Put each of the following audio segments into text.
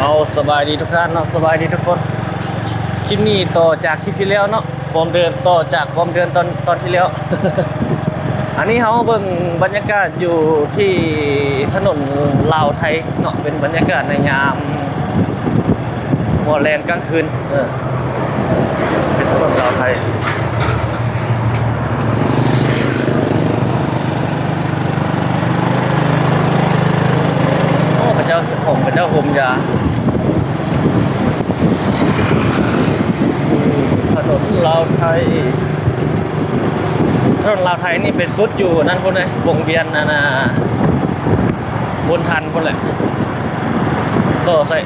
เอาสบายดีทุกท่านเนาะสบายดีทุกคนคลิปนี้ต่อจากคลิปที่แล้วเนาะความเดินต่อจากความเดินตอนที่แล้ว อันนี้เขาเบิ่งบรรยากาศอยู่ที่ถนนลาวไทยเนาะเป็นบรรยากาศในยามหัวแลนกลางคืนเป็นถนนลาวไทยโอ้พระเจ้าห่มยาถนนลาวไทยนี่เป็นซุดอยู่นั่นคนเลยวงเวียนนะบนทันคนแหละต่อใส่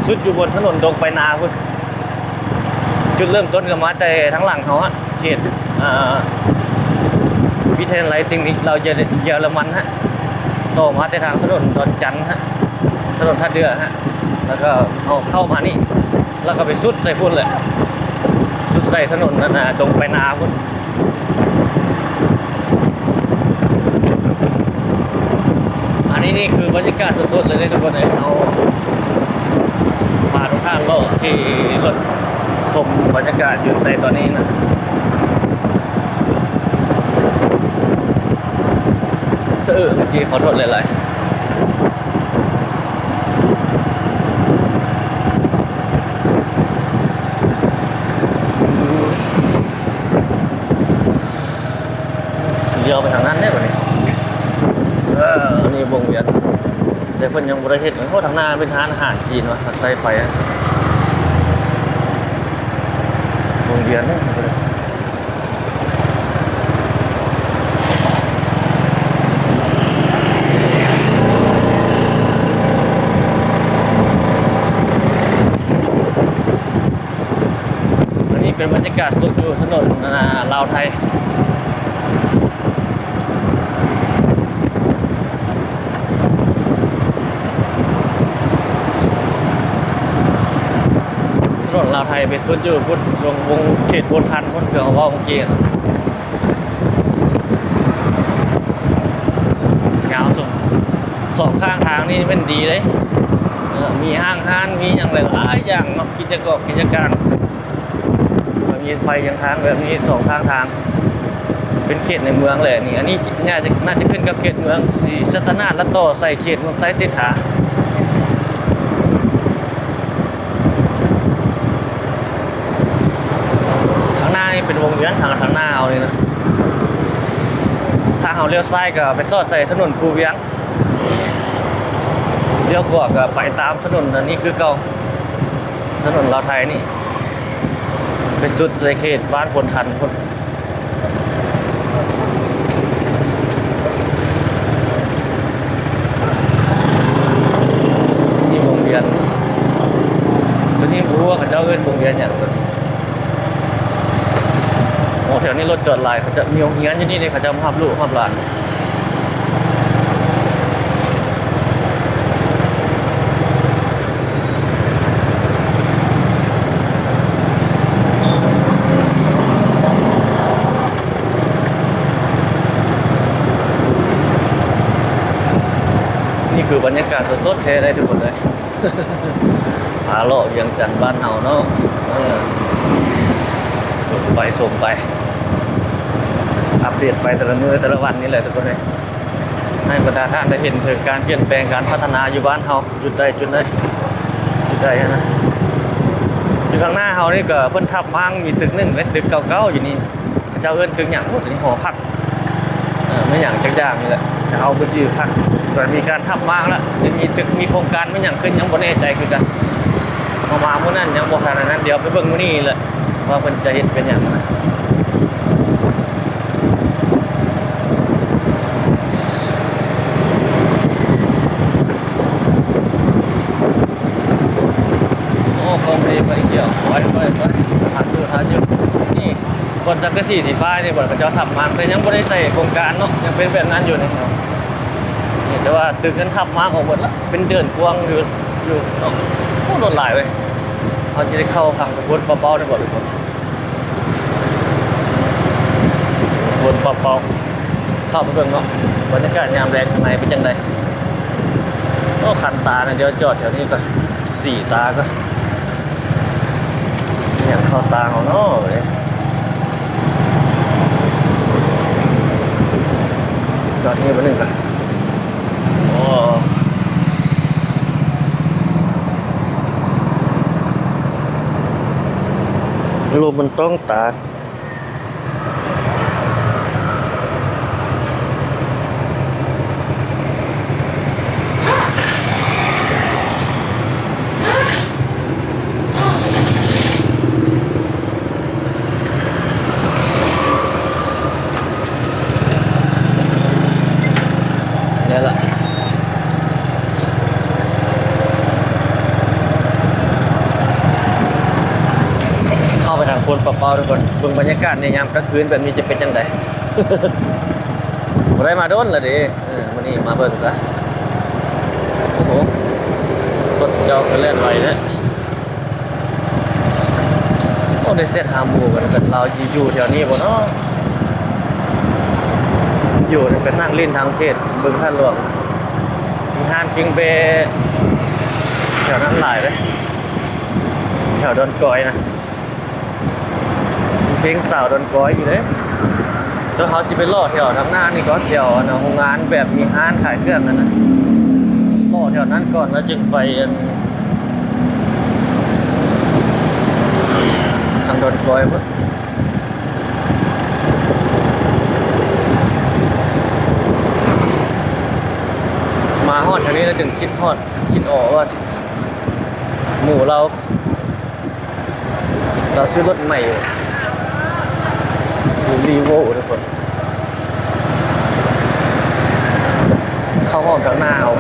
ซุดอยู่บนถนนดงไปนาคุณจุดเริ่มต้นกับมาแต่ทั้งหลังเขาฮะเขตวิทยาลัยเทคนิคเราเยอรมันฮะต่อมาแต่ทางถนนดอนจันทร์ฮะถนนท่าเรือฮะแล้วก็เอาเข้ามานี่แล้วก็ไปซุดใส่พุ่นเลยซุดใส่ถนนนั่นดงไปนาคุณนี่คือบรรยากาศสดๆเลยทุกคนเลยเอาพาทุกท่านก็ที่รถชมบรรยากาศอยู่ในตอนนี้นะเมื่อกี้ขอโทษหลายๆเลี้ยวไปทางนั้นได้ป่ะเนี่ยนี่วงเวียนแต่เพิ่นยังบริเฮ็ดเพราะทางหน้าเป็นร้านอาหารจีนวะใส่ไฟวงเวียนนี่อันนี้เป็นบรรยากาศสดอยู่ถนนลาวไทยลาวไทยเป็นสุดอยู่พุทธวงเขตบนทันพุทธเกือบว่าเมื่อกี้ยาวสุดสองข้างทางนี่เป็นดีเลยมีห้างห้านมีอย่างหลายอย่างเนาะกิจการมีไฟยังทางแบบนี้สองข้างทางเป็นเขตในเมืองเลยนี่อันนี้น่าจะขึ้นกับเขตเมืองศรีสัตนาถและต่อใส่เขตเมืองไซเซธาเป็นวงเวียนทางหน้าเอาเลยนะทางเขาเลี้ยวซ้ายก็ไปซอดใส่ถนนคูเวียงเลี้ยวขวาก็ไปตามถนนอันนี้คือเก่าถนนลาวไทยนี่ไปสุดในเขตบ้านพลทันคนนี่วงเวียนตัวนี้รู้ว่าเขาเจ้าเอิ้นวงเวียนอย่างโอ้แถวนี้รถจอดหลายเขาจะมีโรงเรียนอยู่นี่เลยเขาจะมาขับลูกขับหลานนี่คือบรรยากาศสดๆแท้ได้ทุกคนเลยพาเลาะเวียงจันทร์บ้านเฮาเนาะไปส่งไปอัปเดตไปแต่ละมื้อแต่ละวันนี่แหละทุกคนเลยให้ประชาชนได้เห็นถึงการเปลี่ยนแปลงการพัฒนาอยู่บ้านเฮาจุดใดนะอยู่ข้างหน้าเฮานี่ก็เพิ่นทับวางมีตึกนึงและตึกเก่าๆอยู่นี่เจ้าเอิ้นตึกหยังหมดนี่หอพักไม่หยังจักอย่างนี่แหละจะเอาไปจื้อพักก็มีการทับวางแล้วจะมีตึกมีโครงการไม่หยังขึ้นยังบ่แน่ใจคือกันมามื้อนั้นยังบ่ทันนั้นเดี๋ยวไปเบิ่งมื้อนี้แหละว่าเพิ่นจะเฮ็ดเป็นหยังนะโอ้คอมดีไปเกี่ยวไปทันอยู่นี่บนจักรสีสีฟ้านี่บ่เขาเจ้าทำมาแต่ยังบ่ได้ใส่โครงการเนาะยังเป็นแบบนั้นอยู่นี่แต่ว่าตึกนั้นทับมาของหมดละเป็นเดือนกว้างอยู่เนาะโอ้รถหลายเว้ยเขาจะได้เข้าทางบนเบาๆได้บ่ทุกคนบนเบาๆเข้าไปเบิ่งเนาะบรรยากาศยามแรงข้างในเป็นจังได ก็คันตาเนี่ยเดี๋ยวจอดแถวนี้ก่อน สี่ตาก็อย่างเข้าตาเขาเนาะเลยจอดนี่มาหนึ่งกันโอ้ลมมันต้องตาเนี่ยแหละเข้าไปทางคนเปล่าๆทุกคนเบิ่งบรรยากาศในยามกลางคืนแบบนี้จะเป็นยังไง บ่ได้มาโดนละดิวันนี้มาเบิ่งซะโอ้โหกดจอกันเล่นไว้นะโอ้ได้เซตหาหมู่กันเป็นเราอยู่แถวนี้บ่เนาะอยู่เป็นนั่งเล่นทางเขตบึงท่านหลวงมีห้านปิงเบแถวนั้นหลายเลยแถวดอนกอยนะเพลงสาวดอนกอยอยู่เลยจนเขาจะไปล่อแถวทางหน้านี่ก็แถวนะโรงงานแบบมีห้านขายเครื่องนั่นนะล่อแถวนั้นก่อนแล้วจึงไปทางดอนกอยมั้งมาฮอดแถวนี้แล้วจึงคิดฮอดคิดออกว่าหมู่เราซื้อรถใหม่ซื้อรีโวทุกคนเข้าห้องจากหน้าเอา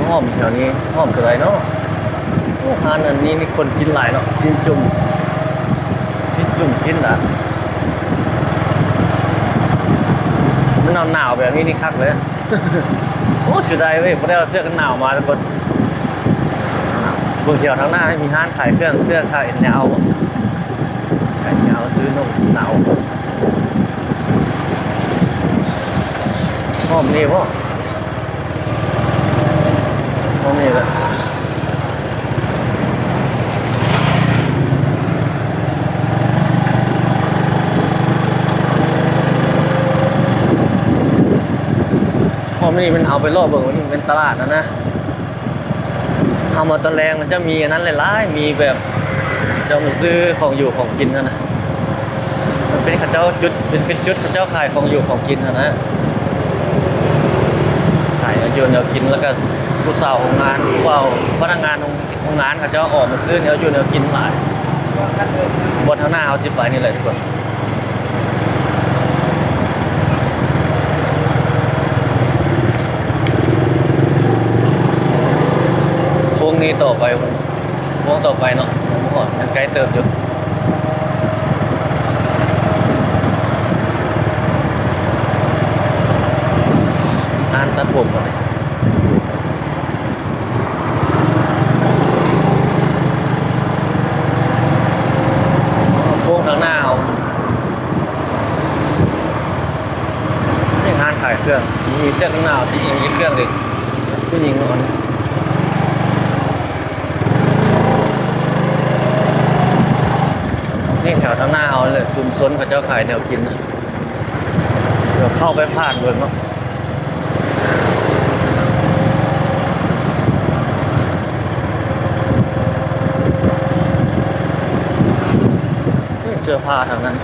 ห้อมแถวนี้ห้อมอะไรเนาะอาหารอันนี้นี่คนกินหลายเนาะชิ้นจุ่มชิ้นละมันหนาวแบบนี้นี่คักเลย โอ้เสียดายเว้ยพอได้เอาเสื้อกันหนาวมาทุกคนบนเที่ยวทางหน้ามีห้านขายเครื่องเสื้อขายแนวขายแนวซื้อนมหนาวห้อมนี่ป่ะนี่แหละพอนี่มันเอาไปรอบเบิ่งว่านี่เป็นตลาดนะเอามาตอนแรงมันจะมีอันนั้นหลายๆมีแบบเจ้ามาซื้อของอยู่ของกินนะมันเป็นข้าเจ้าจุดเป็นจุดข้าเจ้าขายของอยู่ของกินนะขายอยู่แนวกินแล้วก็ผู้สาวของงานพนักงานของงานเขาจะออกมาซื้อเนื้ออยู่เนื้อกินหลายบนทางหน้าเขาจิบไปนี่เลยทุกคนโค้งนี้ต่อไปโค้งต่อไปเนาะยังไกลเติบอยู่อ่านตัดผมก่อนเลยทางหน้าเขางานขายเครื่องมีเสื้อข้างหน้าที่มีเครื่องเลยผู้หญิงนอนนี่แถวทางหน้าเขาเลยซุมซนเขาเจ้าขายแนวกินเดี๋ยวเข้าไปผ่านเมืองเนาะเสื้อผ้าทางนั้น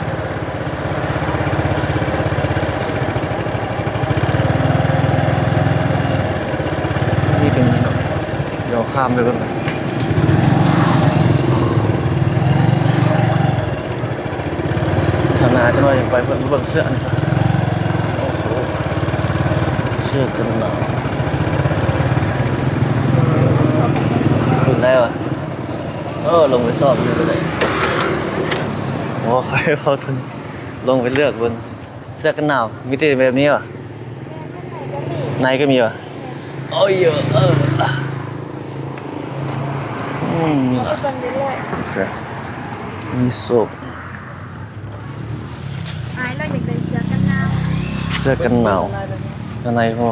นี่เป็นเดี๋ยวข้ามไปก่อนทางนาจะมาอย่างไปเบิ่งเสื้อนี่โอ้โหเสื้อกันหนาวขึ้นได้ปะลงไปสอบอยู่เลยโอ้ ใครพอทนลงไปเลือกบนเสื้อกันหนาวมีแต่แบบนี้วะในก็มีวะโอ้ยมีละมีโซก เราอยากได้เสื้อกันหนาว เสื้อกันหนาวข้างในพอ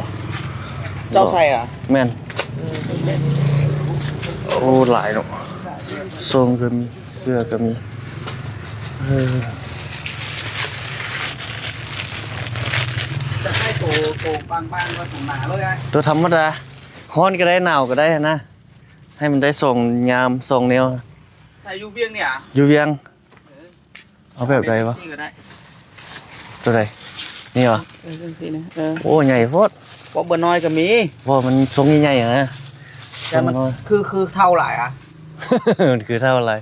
เจ้าใส่อ่ะ แม่นโอ้หลายเนาะทรงก็มีเสื้อก็มีจะให้โตบางๆก็ถึงหนาเลยไง ตัวธรรมดาฮ้อนก็ได้หนาวก็ได้นะให้มันได้ทรงยามทรงแนว ใส่ยูเวียงเนี่ย อยู่เวียงเอาแบบใดวะ นี่ก็ได้ ตัวใดนี่เหรอ นี่นะโอ้ใหญ่โพด เพราะเบอร์น้อยก็มี ว่ามันทรงใหญ่ๆนะ แต่มันคือเท่าไหร่อ่ะ มันคือเท่าอะไร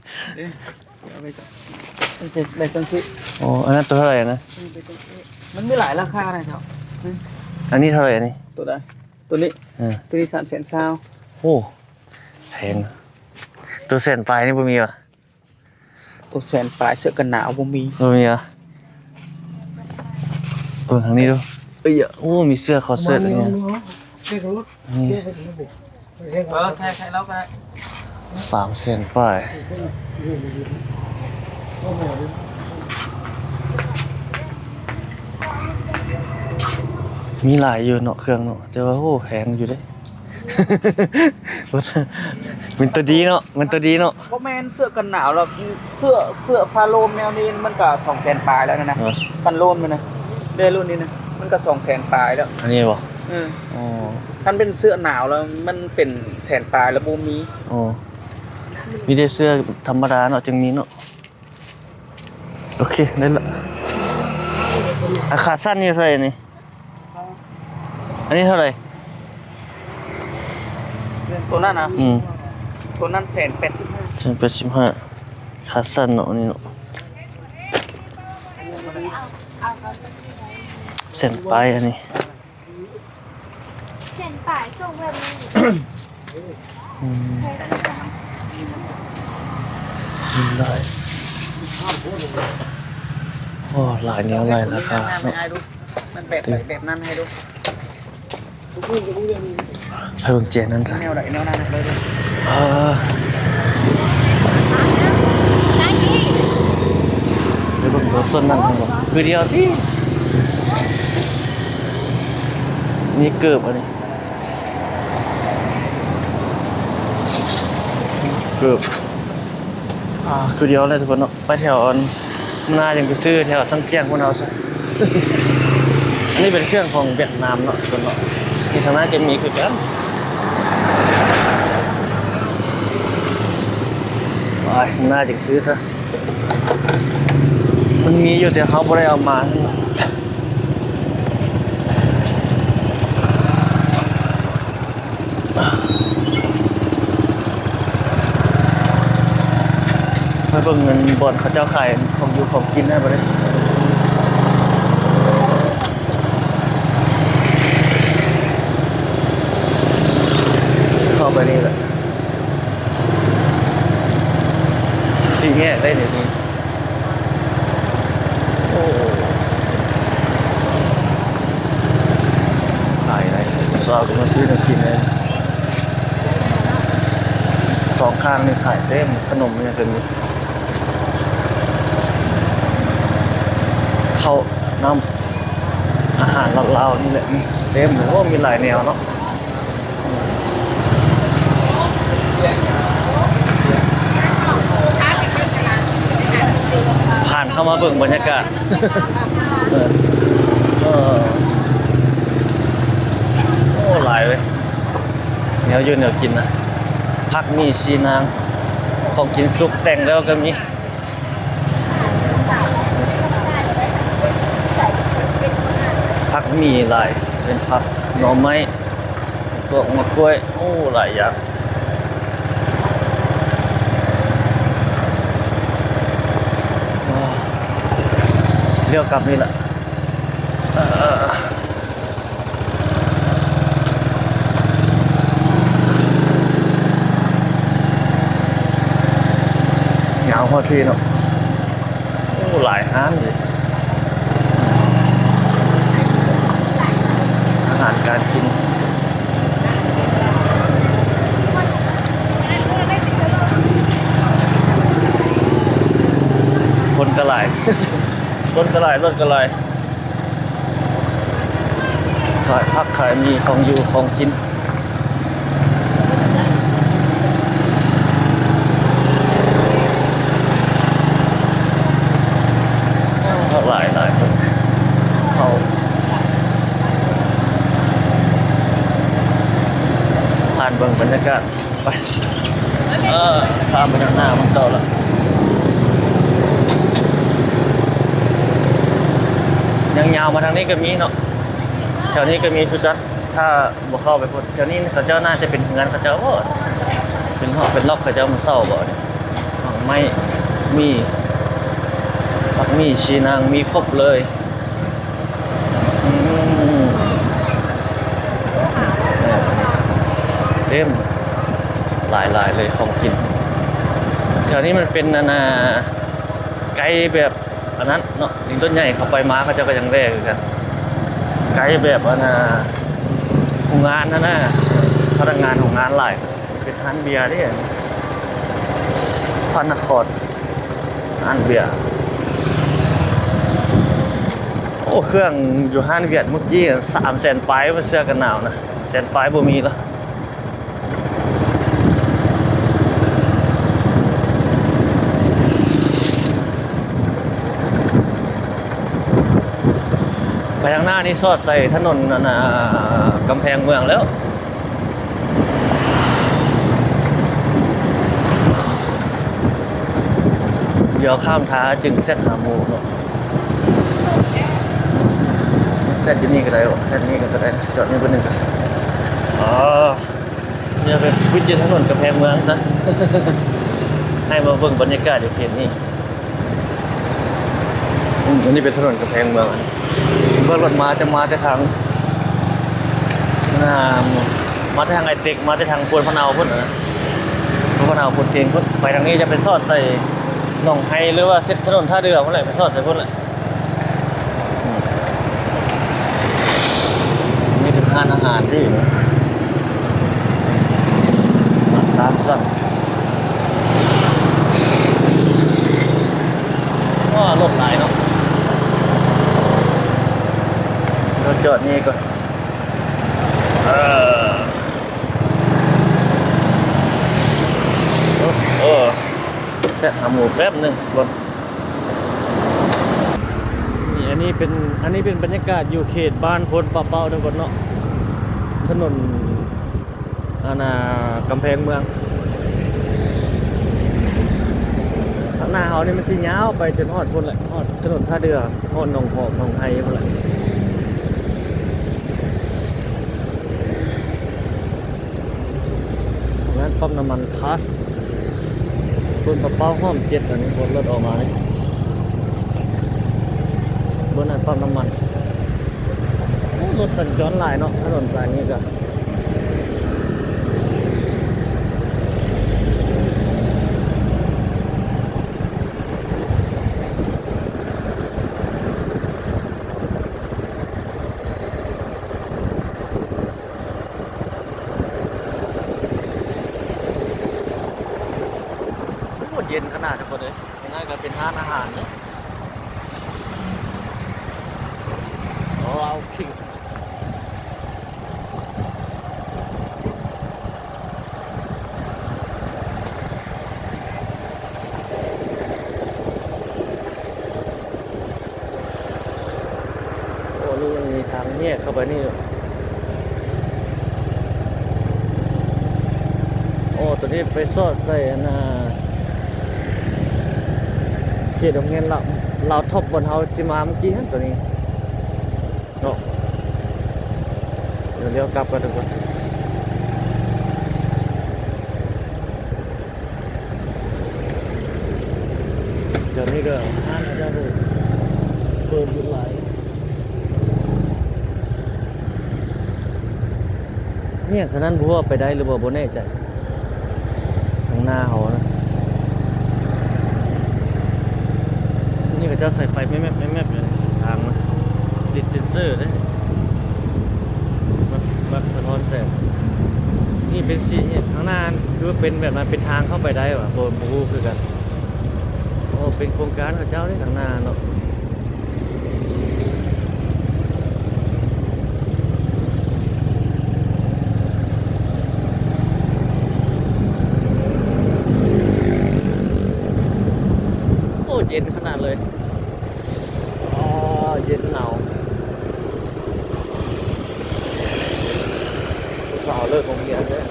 ไปจังสิ โอ้อันนั้นตัวเท่าไหร่นะ มันมีหลายราคาเลยครับ อันนี้เท่าไหร่อันนี้ ตัวใดตัวนี้ อ่า ตัวนี้300,000 โอ้แพงตัวเส้นปลายนี่บ่มีวะ ตัวแสนปลายเสื้อกันหนาวบ่มี บ่มีวะทางนี้ดูเอ้ยโอ้มีเสื้อคอเสื้ออะไรเงี้ยนี่ ใช่แล้วก็ได้ 3 เส้นป้ายมีหลายอยู่เนาะเครื่องเนาะแต่ว่าโอ้แพงอยู่เด้ มันตัวดีเนาะมันตัวดีเนาะ เพราะแม่นเสื้อกันหนาวแล้วเสื้อพาโลมแนวนี้มันก็200,000ปลายแล้วนะกันโลมมันนะเด้รุ่นนี้นะมันก็200,000ปลายแล้ว อันนี้บ่ อ๋อท่านเป็นเสื้อหนาวแล้วมันเป็นแสนปลายแล้วบ่มี โอ้มีแต่เสื้อธรรมดาเนาะจึงมีเนาะโอเคได้ละขาสั้นนี่เท่าไหร่นี่อันนี้เท่าไหร่ ตัวนั้นนะ อืม ตัวนั้น185 ฉัน85ขาสั้นเนาะนี่เนาะเส้นปลายอันนี้ เส้นป่ายส่งแบบนี้ มีหลายโอ้หลายแนวหลายราคา ไม่ เนาะ ให้ดูมันแบบนั้นให้ดู ให้เบิ่งเจนั้นซะ แนวไหนแนวนั้นเลยดู ได้ที่ ให้เบิ่งตัวส่วนนั้นของบ่คือเดียวที่นี่เกือบอันนี้เกือบคือเดียวเลยทุกคนเนาะไปแถวอันมนาจังไปซื้อแถวซันเจียงพวกเราซะ อันนี้เป็นเครื่องของเวียดนามเนาะทุกคนเนาะที่ทางหน้าจะมีคือกันไปมนาจังซื้อซะมันมีอยู่แต่เขาบ่ได้เอามาไปเบิ่งเงินบ่อนเขาเจ้าขายของอยู่ของกินได้บ่ได้เข้าไปนี่แหละสีแง่ได้เดี๋ยวนี้โอ้ขายอะไรสาวก็มาซื้อมากินเลยสองข้างนี่ขายเต็มขนมเนี่ยเป็นข้าวน้ำอาหารลาวๆนี่แหละนี่เต็มเลยโอ้มีหลายแนวเนาะผ่านเข้ามาเบิ่งบรรยากาศ โอ้หลายเว้ยแนวอยู่แนวกินนะผักมีชีนางของกินสุกแต่งแล้วก็มีผักมีหลายเป็นผักหน่อไม้ตัวมะกล้วยโอ้หลายอย่างเลี้ยวกลับนี่แหละเหงาพอทีเนาะ หลายร้านเลยอาหารการกินคนกระไหล คนกระไหลรถกระไหลขายพักขายมีของอยู่ของกินหลายคนเขาผ่านเบิ่งบรรยากาศไปข้ามไปทางหน้ามันต่อละยังยาวมาทางนี้ก็มีเนาะแถวนี้ก็มีชุดจัดถ้าบ่เข้าไปพุ่นแถวนี้เขาเจ้าน่าจะเป็นงานเขาเจ้าบ่เป็นห้องเป็นล็อกเขาเจ้ามันเศร้าบ่เนี่ยไม่มีผักมีชีนางมีครบเลยเต็มหลายเลยของกินแถวนี้มันเป็นนาไกลแบบอันนั้นเนาะลิงต้นใหญ่เขาไปมาเขาจะก็ยังแรกกันไกลแบบโรงงานนะพนักงานของงานหลายเป็นร้านเบียร์นี่พันนครร้านเบียร์โอ้เครื่องอยู่ห้านเวียดเมื่อกี้300,000ปลายมันเสื้อกันหนาวนะ100,000ปลายบ่มีแล้วไปทางหน้านี่สอดใส่ถนนกำแพงเมืองแล้วเดี๋ยวข้ามท้าจึงเซตหาหมูเนาะเซตอยู่นี่ก็ได้หรอเซตนี้ก็ได้จอดนี่เป็นหนึ่งเนี่ยเป็นวิจิตรถนนกำแพงเมืองซะ ให้มาเบิ่งบรรยากาศอยู่เขตนี้อันนี้เป็นถนนกำแพงเมืองเมื่อรถมาจะมาจากทางมาทางไอเต็กมาจากทางพวนพะเนาพุ่นนะพวนพะเนาพวนเตียงพุ่นไปทางนี้จะเป็นซอดใส่หนองไฮหรือว่าเส้นถนนท่าเรือพุ่นแหละไปซอดใส่พุ่นแหละนี่ถึงร้านอาหารที่ตามสั่งว่ารถหลายเนาะเราจอดนี่ก่อนเสร็จหาหมูแป๊บหนึ่งรถนี่อันนี้เป็นบรรยากาศอยู่เขตบ้านพลปะเป้าทุกคนเนาะถนนกำแพงเมืองข้างหน้าเขานี่มันที่ยาวไปจนฮอดพุ่นแหละฮอดถนนท่าเรือฮอดหนองหอกหนองไฮพุ่นแหละงั้นปั๊มน้ำมันพาสต้นปะเป้าห้อม7อันนี้บนรถออกมานี่บนนั้นปั๊มน้ำมันรถสัญจรหลายเนาะถนนสายนี้ก็เย็นขนาดทุกคนเลยยังไงก็เป็นร้านอาหารเนี่ยเอาคิงโอ้นี่ยังมีทางแยกเข้าไปนี่โอ้ตัวนี้ไปซอดใส่เขตโรงเรียนเราทบบนเฮาจิมาเมื่อกี้ตัวนี้เนาะเดี๋ยวเลี้ยวกลับกันทุกคนเดี๋ยวนี้ก็ห้างจะเปิดอยู่หลายเนี่ยขนาดบัวไปได้หรือบ่แน่ใจทางหน้าเขานะนี่ ก็จะใส่ไฟแม่เลยทางมันติดเซ็นเซอร์ด้วยมันสะท้อนแสงนี่เป็นสีเนี่ยข้างหน้าคือว่าเป็นแบบนั้นเป็นทางเข้าไปได้ว่ะโบนบูคือกันโอ้เป็นโครงการของเจ้าที่ข้างหน้าเนาะโอ้เย็นขนาดเลยอ๋อเย็นหนาวสาวเลิกโรงเรียนเลย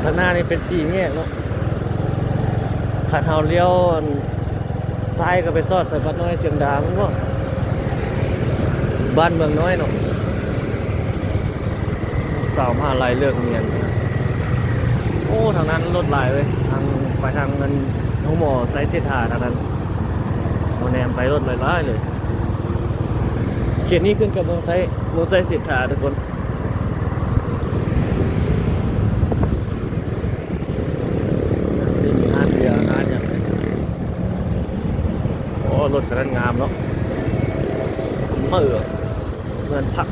ข้างหน้านี่เป็นสี่แยกเนาะขัดเฮาเลี้ยวซ้ายก็ไปซอดใส่บ้านน้อยเสียงดามันก็บ้านเมืองน้อยเนาะสาวมหาลัยเลิกเรียนโอ้ทางนั้นรถหลายเลยทางไปทางเงินน้องหมอไซส์เสถาทางนั้นโมแนมไปรถหลายๆเลยเขตนี้ขึ้นกับเมืองไซส์เสถาทุกคนนี่มีห้างเบียร์ห้างอย่างไรโอ้รถกระนั้นงามเนาะเมื่อเงินพัก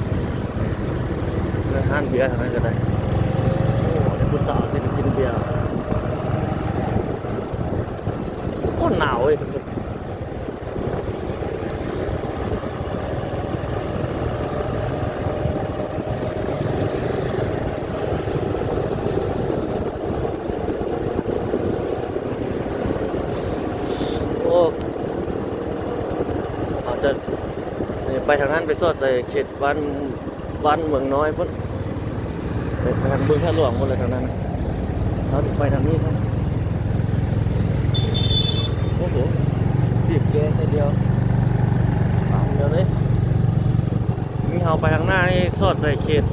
เงินห้างเบียร์ทางนั้นก็ได้โอ้เดี๋ยวผู้สาวจะไปกินเบียร์โอ้หนาวเลยทุกคนโอ้อาจจะไปทางนั้นไปสอดใส่เขตบ้านเมืองน้อยพุ่นไปทางเมืองท่าหลวงพุ่นเลยทางนั้นเราจะไปทางนี้ครับโอ้โหบีบแกแค่เดียวปั๊มเดียวเลยนี่เราไปทางหน้านี่สอดใส่เขต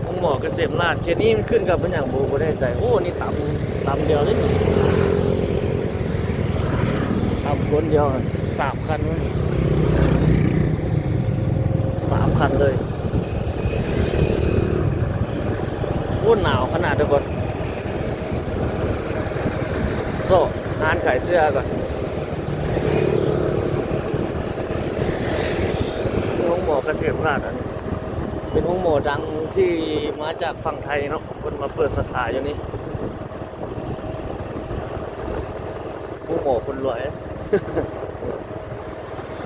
มุ่งหมอเกษมราชเขตนี้มันขึ้นกับเป็นอย่างบูได้ใจโอ้นี่ต่ำเดียวเลยต่ำคนเดียว3 คัน3 คันเลยโอ้หนาวขนาดทุกคนโซ่ร้านขายเสื้อก่อนห้องหมอเกษมราชอันนี้เป็นห้องหมอดังที่มาจากฝั่งไทยเนาะคนมาเปิดสาขาอยู่นี่ห้องหมอคนรวย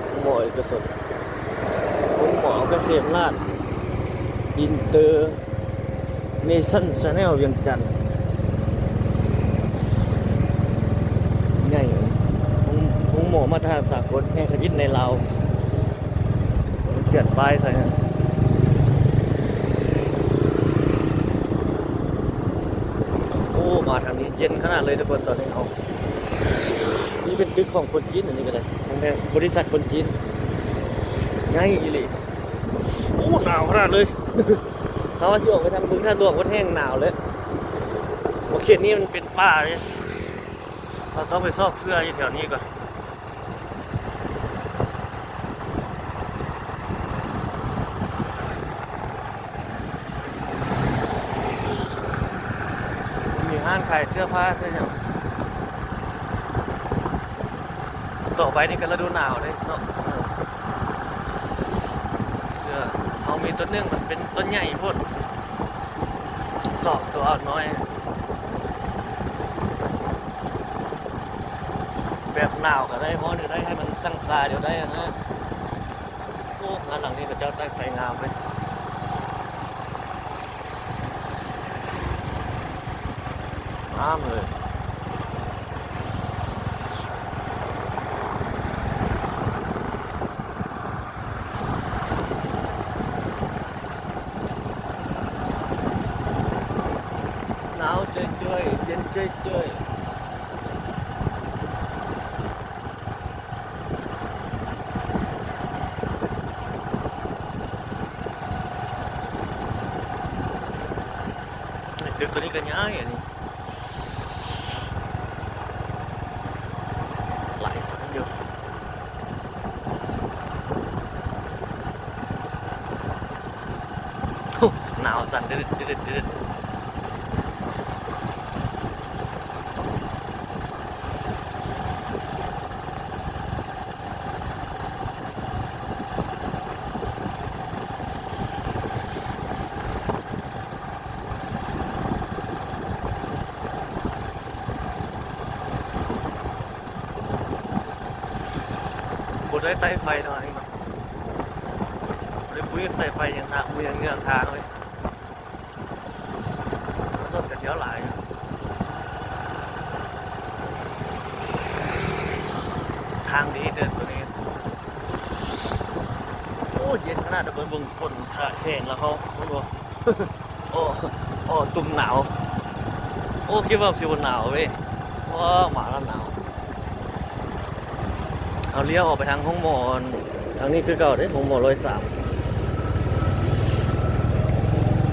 ห้องหมอเอกชนห้องหมอเกษมราชอินเตอร์เนชั่นชาแนลเวียงจันทร์ง่ายห้องหมอมาตรฐานสากลแห่งคณิตในลาวเขียนป้ายใส่ฮะโอ้มาทางนี้เย็นขนาดเลยทุกคนตอนนี้เอานี่เป็นตึกของคนจีนอันนี้ก็ได้เป็นบริษัทคนจีนง่ายอีหลีโอ้หนาวขนาดเลยเขาว่าสิออกไปทางบึงท่าหลวงก็แห้งหนาวเลยโอเคนี่มันเป็นป่าเลยเราต้องไปซอกเสื้ออยู่แถวนี้ก่อนมีห้างขายเสื้อผ้าใช่ไหมต่อไปนี่ก็ฤดูหนาวเลยเนาะเสื้อเอามีต้นนึงมันเป็นต้นใหญ่พูดสอบตัวอ่อนน้อยแบบหนาวก็ได้เพราะเดี๋ยวได้ให้มันสั่งซาเดี๋ยวได้นะโอ้งานหลังนี้ก็เจ้าตั้งใจงามไปงามเลยหนาวเจ๊ยๆเย็นเจ๊ยๆตึกตัวนี้ก็ง่ายอันนี้หลายสันอยู่ หนาวสั่นดึดดึดดึดบดได้ไต่ไฟหน่อยเนาะบดได้ปุ้ยใส่ไฟอย่างทางมืออย่างเงี้ยทางเลยรถกระเที่ยวหลายทางดีเดินตัวนี้โอ้เย็นขนาดเบิ่งคนขาแข็งแล้วเขาไม่รู้ โอ้โอ้ตุ่มหนาวโอ้คิดว่าสิบหนาวเว้ยว้าหมาแล้วหนาวเอาเลี้ยวออกไปทางห้องหมอนทางนี้คือเก่าเด้ห้องหมอน103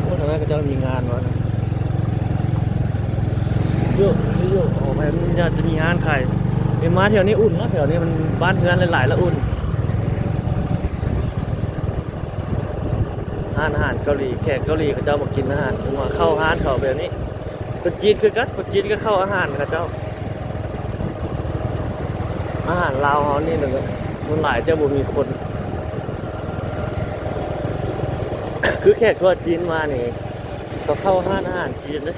โอ้ทางนั้นก็จะมีงานวะนะเยอะออกไปมันจะมีงานขายเอ็มมาแถวนี้อุ่นนะแถวนี้มันบ้านเฮือนหลายๆแล้วอุ่นอาหารเกาหลีแขกเกาหลีเขาเจ้ามากินอาหารมาเข้าร้านเขาแบบนี้คนจีนคือกันคนจีนก็เข้าอาหารเขาเจ้าอาหารลาวเขานี่หนึ่งส่วนหลายจะบ่มีคน คือแขกทั่วจีนมานี่ก็เข้าร้านอาหารจีนเลย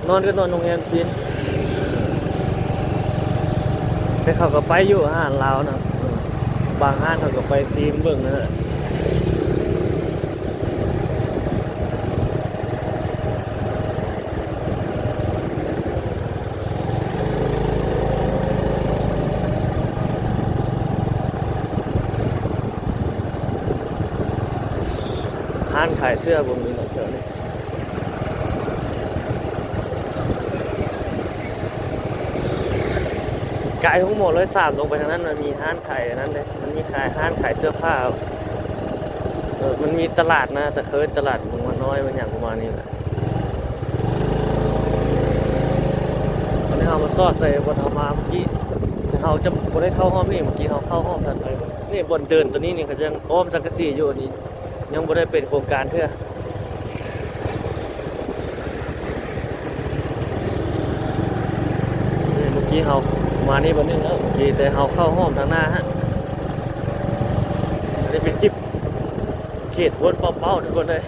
นอนก็นอนโรงแรมจีนแต่เขาก็ไปอยู่อาหารลาวนะบางร้านเขาก็ไปซีมเบิ่งนะฮะร้านขายเสื้อบนนี้เดี๋ยวนี้ไกลของหมด103ลงไปทางนั้นมันมีร้านขายนั้นเลยมันมีขายร้านขายเสื้อผ้ามันมีตลาดนะแต่เคยตลาดมันน้อยมันอย่างประมาณนี้แหละตอนนี้เรามาซอดใส่บนเอามาเมื่อกี้แต่เราจะไม่ได้เข้าห้องนี่เมื่อกี้เราเข้าห้องทันไปนี่บนเดินตัวนี้นี่เขายังอ้อมสังกะสีอยู่นี่ยังไม่ได้เป็นโครงการเพื่อเมื่อกี้เรามานี่บนนี้แล้วเมื่อกี้แต่เราเข้าห้องทางหน้าฮะอันนี้เป็นคลิปเขตวนเป้าๆทุกคนเลย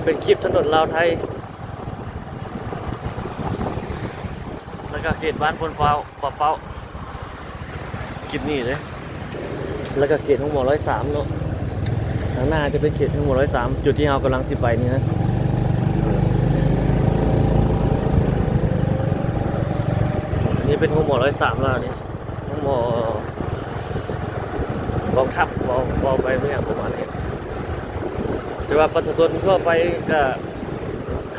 เป็นคลิปถนนลาวไทยแล้วก็เขตบ้านพลเป้าคลิปนี้เลยแล้วก็เขตทั้งหมด103เนาะทางหน้าจะเป็นเขตทั้งหมด103จุดที่เรากำลังสิไปนี่นะนี่เป็นทั้งหมด103แล้วนี่ทั้งหมดกองทัพบอกไปไม่อย่างประมาณนี้แต่ว่าประชาชนทั่วไปก็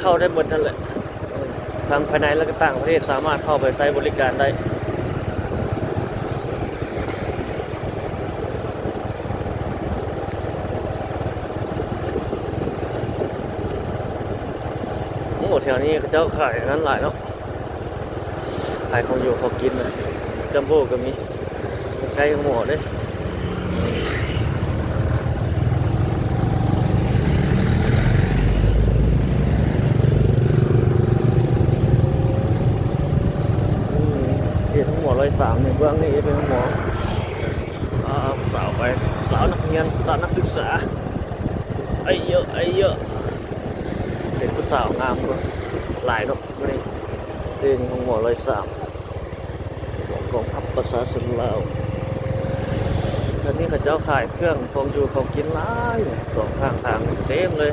เข้าได้หมดนั่นแหละทางภายในและก็ต่างประเทศสามารถเข้าไปใช้บริการได้แถวนี้เขาเจ้าขายนั้นหลายเนาะขายของอยู่ของกินนะจัมโบ้ก็มีใกล้ของหมอเด้ที่ทั้งหมด103เนี่ยเบื้องนี้เป็นทั้งหมอสาวไปสาวนักเรียนสาวนักศึกษาไอ้เยอะเป็นผู้สาวงามก็หลายเนาะนี่เรื่องของหมอ103กองทัพประชาชนลาวตอนนี้เขาเจ้าขายเครื่องของอยู่ของกินหลายสองข้างทางเต็มเลย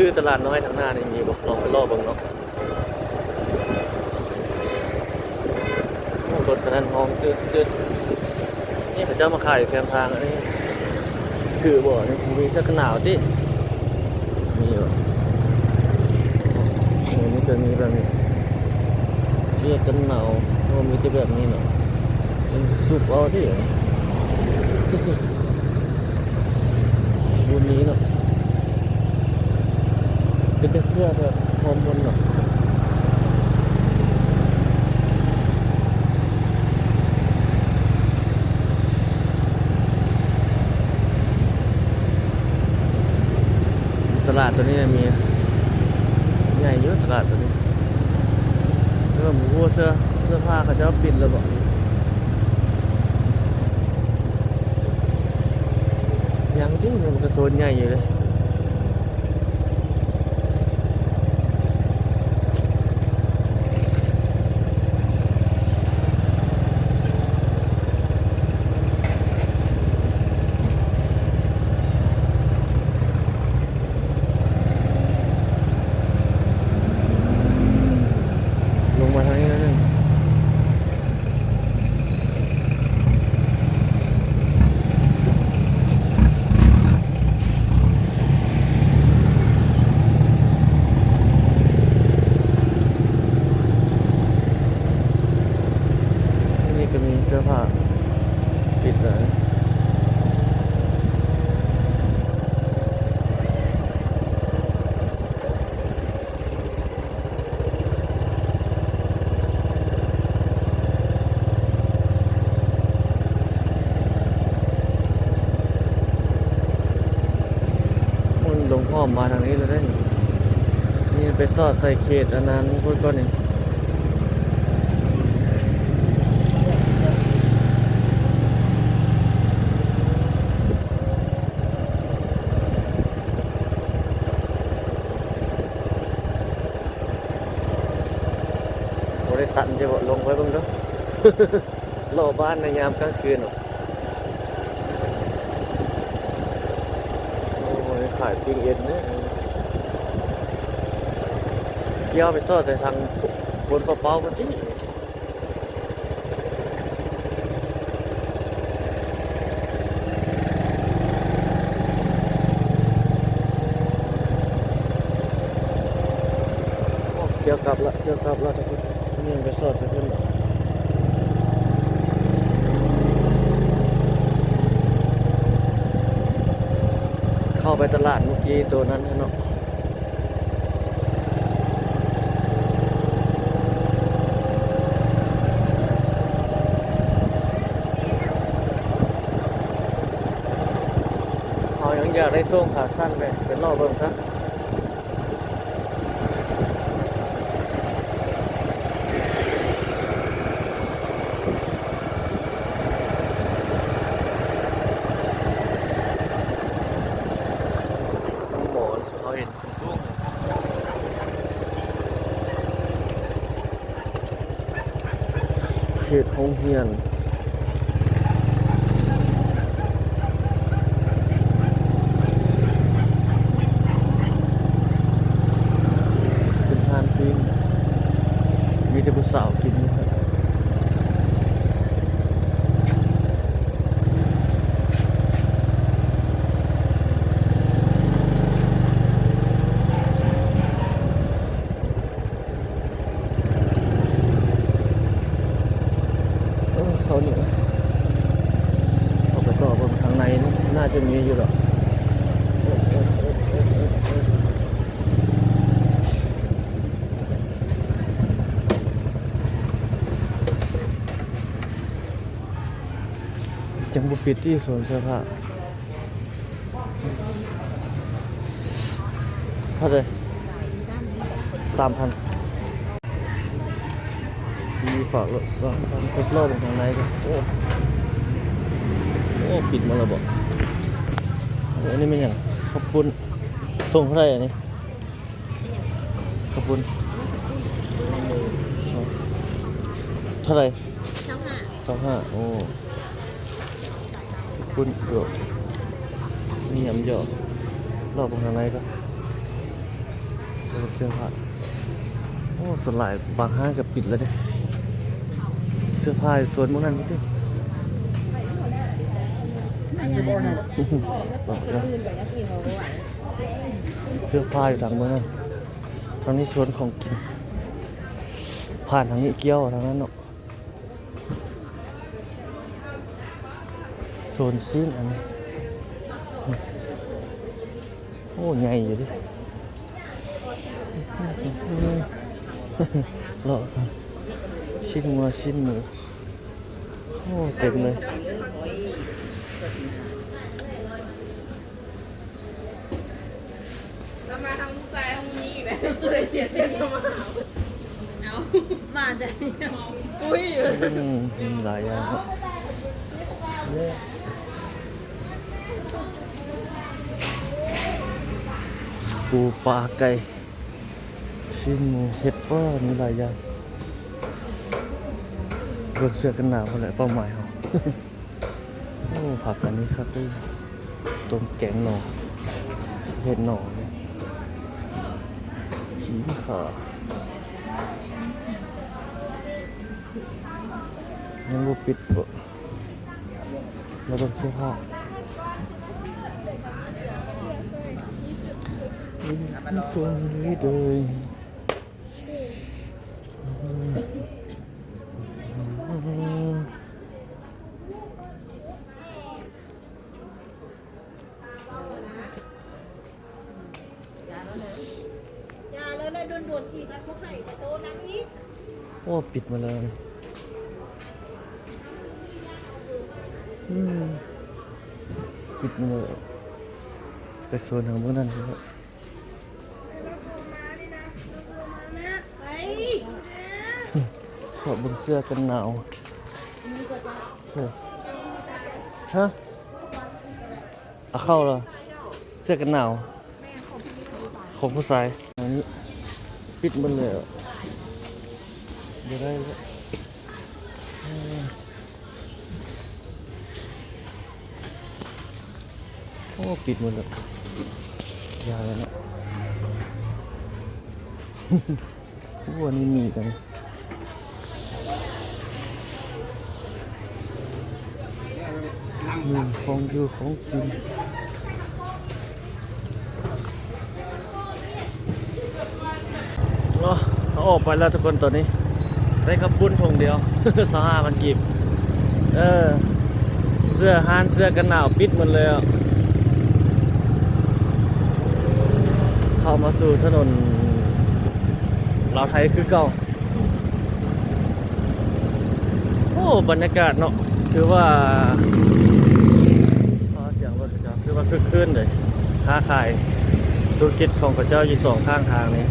ชื่อตลาดน้อยทางหน้านี่มีบอกลองไปล่อบังเนาะรถกระนั้นห้องจืดนี่เขาเจ้ามาขายอยู่แคมทางอันนี้คือบ่นี่มีเสื้อกันหนาวดิมีอยู่นี่ก็มีแบบนี้เสื้อกันหนาวโอ้ มีแต่แบบนี้เนาะมันสุกเอาที่วันนี้เนาะเป็นแต่เสื้อแบบคอมบนเนาะตลาดตัวนี้มีใหญ่เยอะตลาดตัวนี้แล้วก็หมูเสื้อผ้าเขาจะปิดแล้วบอกยังที่มันก็โซนใหญ่อยู่เลยลงมาทางนี้แล้วนึงนี่ก็มีเสื้อผ้าปิดเลยมันลงห้อมมาทางนี้เลยได้นี่ไปซอดใส่เขตอันนั้นพูดก่อนนี่โอ้ได้ตันจะบอกลงไปบ้างเด้อ รอบ้านในยามกลางคืนหรอโอ้ยขายปิ้งเอ็นเนี่ยเกี่ยวไปซอดใส่ทางบนเป้าๆกันสิเกี่ยวกลับละทุกคนนี่ยังไปซอดใส่เพิ่นเข้าไปตลาดเมื่อกี้ตัวนั้นเนาะเขายังอยากได้ส่งขาสั้นไปเป็นรอบเบิ่งซะต้องหมอนเขาเห็นสูงๆเขตโรงเรียนเป็นทานพิงมีแต่ผู้สาวกินนะครับเขาเนี่ยเขาไปต่อบนทางในนี่น่าจะมีอยู่หรอกจังบุปิดที่สวนเสื้อผ้าเท่าไหร่3,000มีฝากรถ2,000ก็รอบทางในก็โอ้ปิดมาแล้วบอกอันนี้มันอย่างขอบคุณส่งเท่าไหร่อันนี้ขอบคุณ มันมี เท่าไหร่ 25 25โอ้ขอบคุณเยอะมียำเยอะรอบทางในก็เสื้อผ้าโอ้ส่วนหลายบางห้างก็ปิดแล้วเด้เสื้อผ้าส่วนพวกนั้นไม่ใช่ เสื้อผ้าอยู่ทางเมืองทางนี้สวนของกินผ่านทางนี้เกี้ยวทางนั้นเนาะ ซนซีนอันนี้โอ้ใหญ่อยู่ดิเลาะกันชิ้นงัวชิ้นหมูโอ้เต็มเลยเรามาทางใจทางนี้อีกแล้วเลยเสียเส้นเข้ามาเอามาได้ปุ้ยอยู่ หลายอย่างครับปูปลาไก่ชิ้นหมูเห็ดป้อมีหลายอย่างเบิกเสื้อกันหนาวคนแหละเป้าหมายเขา โอ้ผักอันนี้ครับด้วยต้มแกงหน่อเห็ดหน่อเนี่ยขี้ขายังบ่ปิดบ่เราต้องเสื้อผ้าตรงนี้เลยอย่าเลยได้โดนทีแล้วเขาให้โตนังอีก โอ้ปิดมาเลยปิดมาเลยไปโซนทางพวกนั้นครับ ไป ขอบึงเสื้อกันหนาวเสื้อฮะเอาเข้าเหรอเสื้อกันหนาวของผู้ชายอันนี้ปิดหมันเลยอ่ะเดี๋ยวได้แล้วโอ้ปิดหมดเลยยาวแล้วนะ ทุกวันนี้มีกันมีของอยู่ของกินเขาออกไปแล้วทุกคนตอนนี้ได้ขับปุ้นทงเดียว 25,000 กีบเสื้อฮานเสื้อกันหนาวปิดหมดเลยอ่ะเข้ามาสู่ถนนลาวไทยคือเก่าโอ้บรรยากาศเนาะถือว่าเสียงรถกระจกถือว่าคึกคืนเลยค้าขายธุรกิจของพระเจ้าอยู่สองข้างทางนี้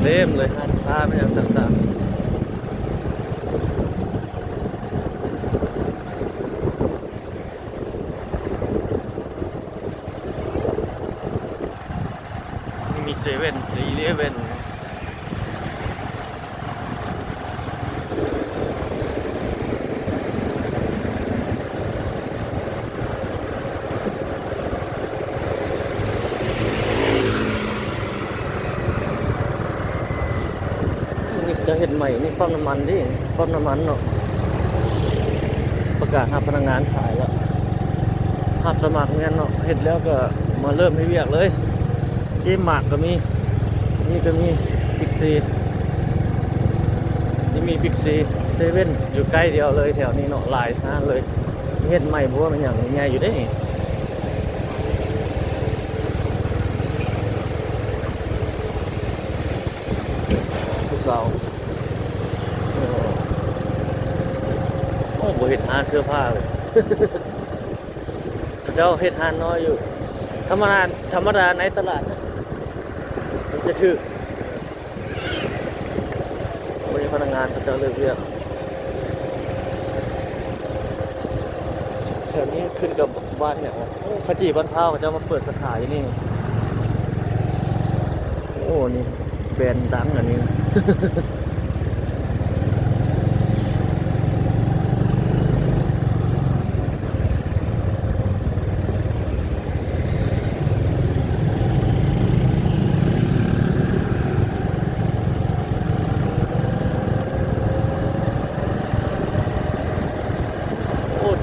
เต็มเลยร้านค้าไม่ยังต่างๆมีเซเว่นหรืออีเลฟเว่นจะเห็นใหม่นี่ปั๊มน้ำมันดิปั๊มน้ำมันเนาะประกาศหาพนักงานขายแล้วหาสมัครงานเนาะเห็นแล้วก็มาเริ่มให้เวียกเลยเจมหมากก็มีนี่ก็มีบิ๊กซีนี่มีบิ๊กซีเซเว่นอยู่ใกล้เดียวเลยแถวนี้เนาะหลายห้างเลยเห็นใหม่เพราะว่ามันอย่างง่ายอยู่ได้ผู้สาวโอ้โหเห็ดหานเสื้อผ้าเลย เจ้าเห็ดหานน้อยอยู่ธรรมดาในตลาดมันจะถือวันนี้พนักงานเขาจะเลิกเรียกแถวนี้ขึ้นกับบ้านเนี่ยขจีบ้านเผาเขาจะมาเปิดสาขาอยู่นี่โอ้นี่แบรนด์ดังอันนี้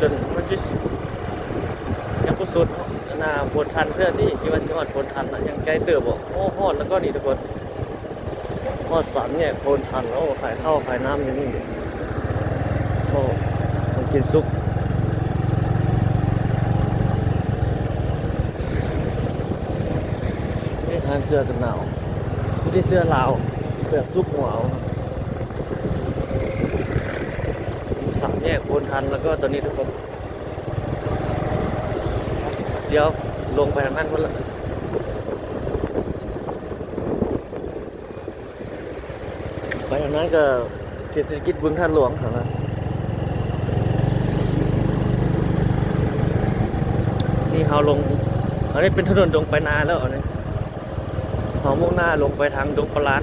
จนมันจะยังก็สุด นาพลทันเพื่อที่คิดว่าสิฮอดพลทันน่ะยังไกลเติบบ่โอ้ฮอดแล้วก็นี่ทุกคนฮอดสันเนี่ยพลทันโอ้ขายข้าวขายน้ำอยู่นี่โอ้ของกินซุปนี่ทานเสื้อกันหนาวไม่ได้เสื้อลาวแบบซุปหัวเอาสันเนี่ยพลทันแล้วก็ตอนนี้ทุกคนเดี๋ยวลงไปทางนั้นคนละไปทางนั้นก็เขตเศรษฐกิจบึงท่านหลวงแถวนั้นนี่เขาลงอันนี้เป็นถนนตรงไปนาแล้วอันนี้เขามุ่งหน้าลงไปทางดงปลาล้าน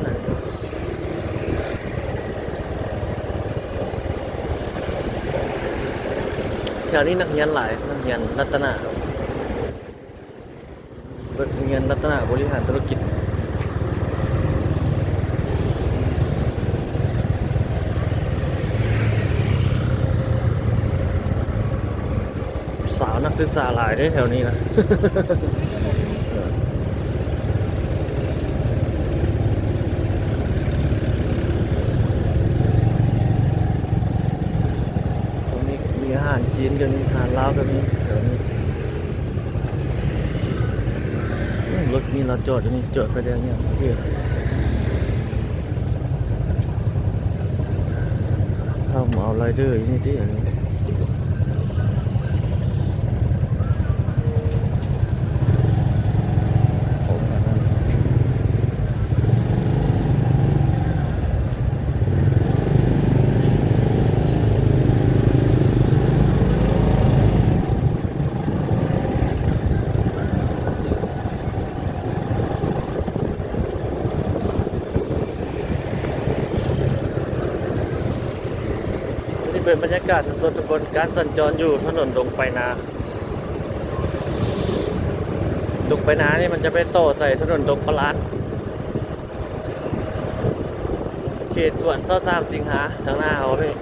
แถวนี้นักเรียนหลายนักเรียนรัตนะเงินรัตนาบริหารธุรกิจสาวนักศึกษาหลายด้วยแถวนี้นะ ตรงนี้มีอาหารจีนกันมีอาหารลาวกันมีแถวนี้รถมีเราจอดนี่จอดไฟแดงเนี่ยเพื่อถ้ามาเอาไรเดอร์อยู่นี่ที่อันนี้เป็นบรรยากาศสดๆทุกคนการสัญจรอยู่ถนนดงไปนาดงไปนานี่มันจะไปต่อใส่ถนนดงปลาล้านเขตสวน23สิงหาทางหน้าเขาพี่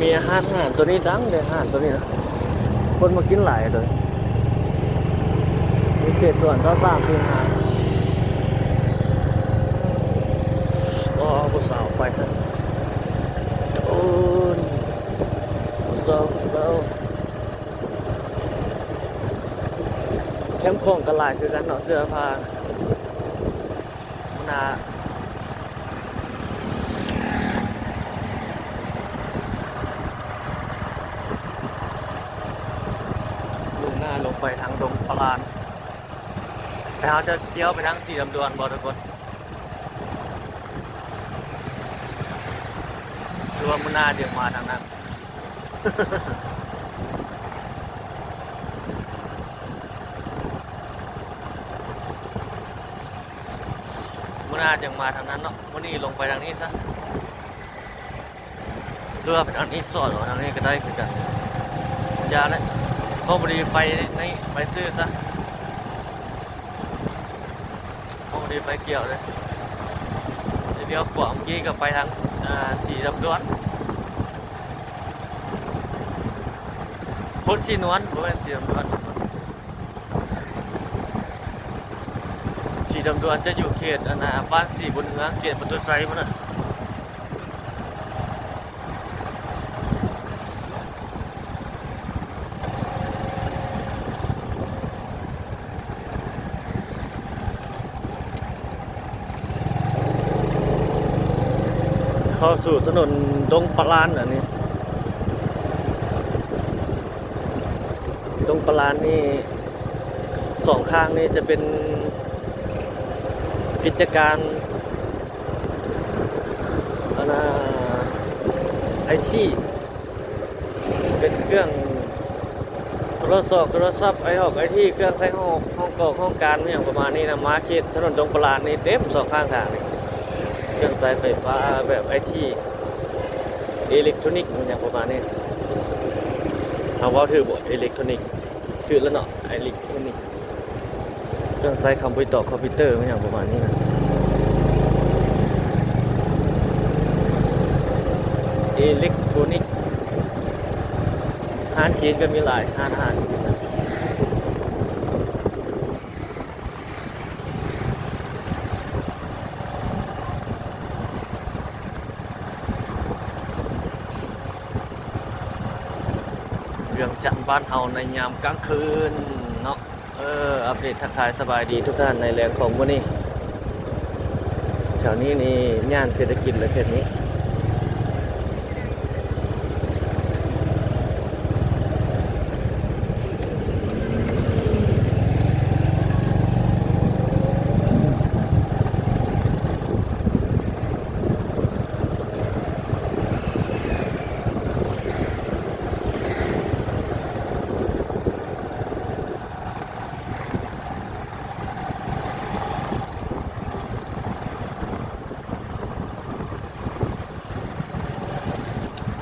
มีอาหารตัวนี้ดังเลยอาหารตัวนี้นะคนมากินหลายเลยมีเขตส่วน23สิงหาก็ผู้สาวไปนะโอ้ยผู้สาวแคมป์ของกันหลายคือกันเนาะเสื้อผ้าหนาลงไปทางดงปลาลแต่เขาจะเลี้ยวไปทางสีลำดวนบอทุกคนรวมมุนาเดี๋ยวมาทางนั้น มุนาจะมาทางนั้นเนาะวันนี้ลงไปทางนี้ซะเรือไปทางนี้สอดหรือทางนี้ก็ได้คือกันยาเลยก็บริไฟนี่ไปซื้อซะก็บริไฟเกี่ยวเลยเดี๋ยวขวาเมื่อกี้ก็ไปทางสีดำดวนพ้นสีนวลเพราะเป็นสีดำดวนสีดำดวนจะอยู่เขตบ้านสีบนเมืองเขตประตูไซมันน่ะเข้าสู่ถนนดงปลาล้านอันนี้ดงปลาล้านนี่สองข้างนี่จะเป็นกิจการไอทีเป็นเครื่องโทรศัพท์ไอหอกไอทีเครื่องใช้ห้องกอกห้องการอย่างประมาณนี้นะมาร์เก็ตถนนดงปลาล้านนี่เต็มสองข้างทางนี่เครื่องสายไฟฟ้าแบบไอที อิเล็กทรอนิกส์มันอย่างประมาณนี้เอาว่าถือบ่อิเล็กทรอนิกส์ชื่อแล้วเนาะอิเล็กทรอนิกส์เครื่องใช้คอมพิวเตอร์มันอย่างประมาณนี้นะอิเล็กทรอนิกส์อาหารจีนก็มีหลายอาหารจีนนะเรื่องจันทร์บ้านเฮาในยามกลางคืนเนาะอัปเดตทักทายสบายดีทุกท่านในแรงของวันนี้แถวนี้นี่ย่านเศรษฐกิจเลยเขตนี้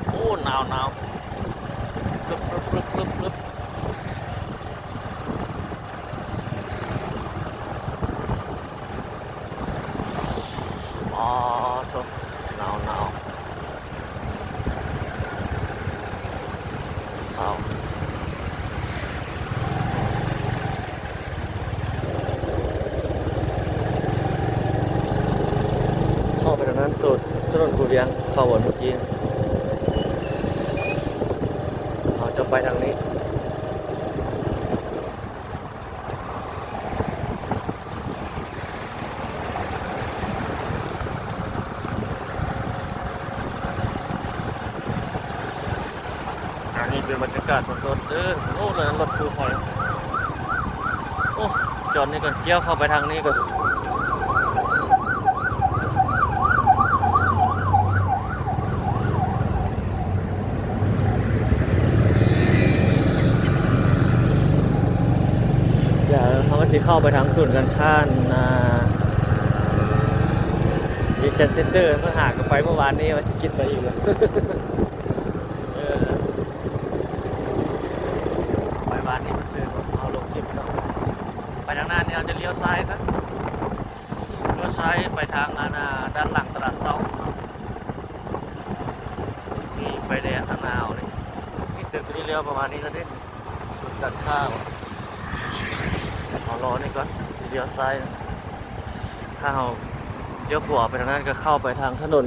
โอ้หนาวปลึบอ๋อโถหนาวเศร้าเข้าไปทางนั้นสุดถนนกูเวียงเข้าวนเมื่อกี้เราจะไปทางนี้อันนี้เป็นบรรยากาศสดๆโอ้เลยรถกูหอยโอ้จอดนี่ก่อนเกี้ยวเข้าไปทางนี้ก่อนอย่าเขาก็จะเข้าไปทางศูนย์การค้าดิจิทัลเซ็นเตอร์เพิ่งหากันไปเมื่อวานนี้ว่าจะกินไปอีกเลย ไปบ้านนี้มาซื้อเอาลงคลิปเนาะไปทางหน้าเนี่ยเราจะเลี้ยวซ้ายครับเลี้ยวซ้ายไปทางด้านหลังตลาดเซามีไฟแดงทางหน้าเอาเลยนี่ตึกตัวนี้เลี้ยวประมาณนี้แล้วเด่นจุดตัดข้าวเอารอนี่ก่อนเลี้ยวซ้ายนะถ้าเราเลี้ยวขวาไปทางนั้นก็เข้าไปทางถนน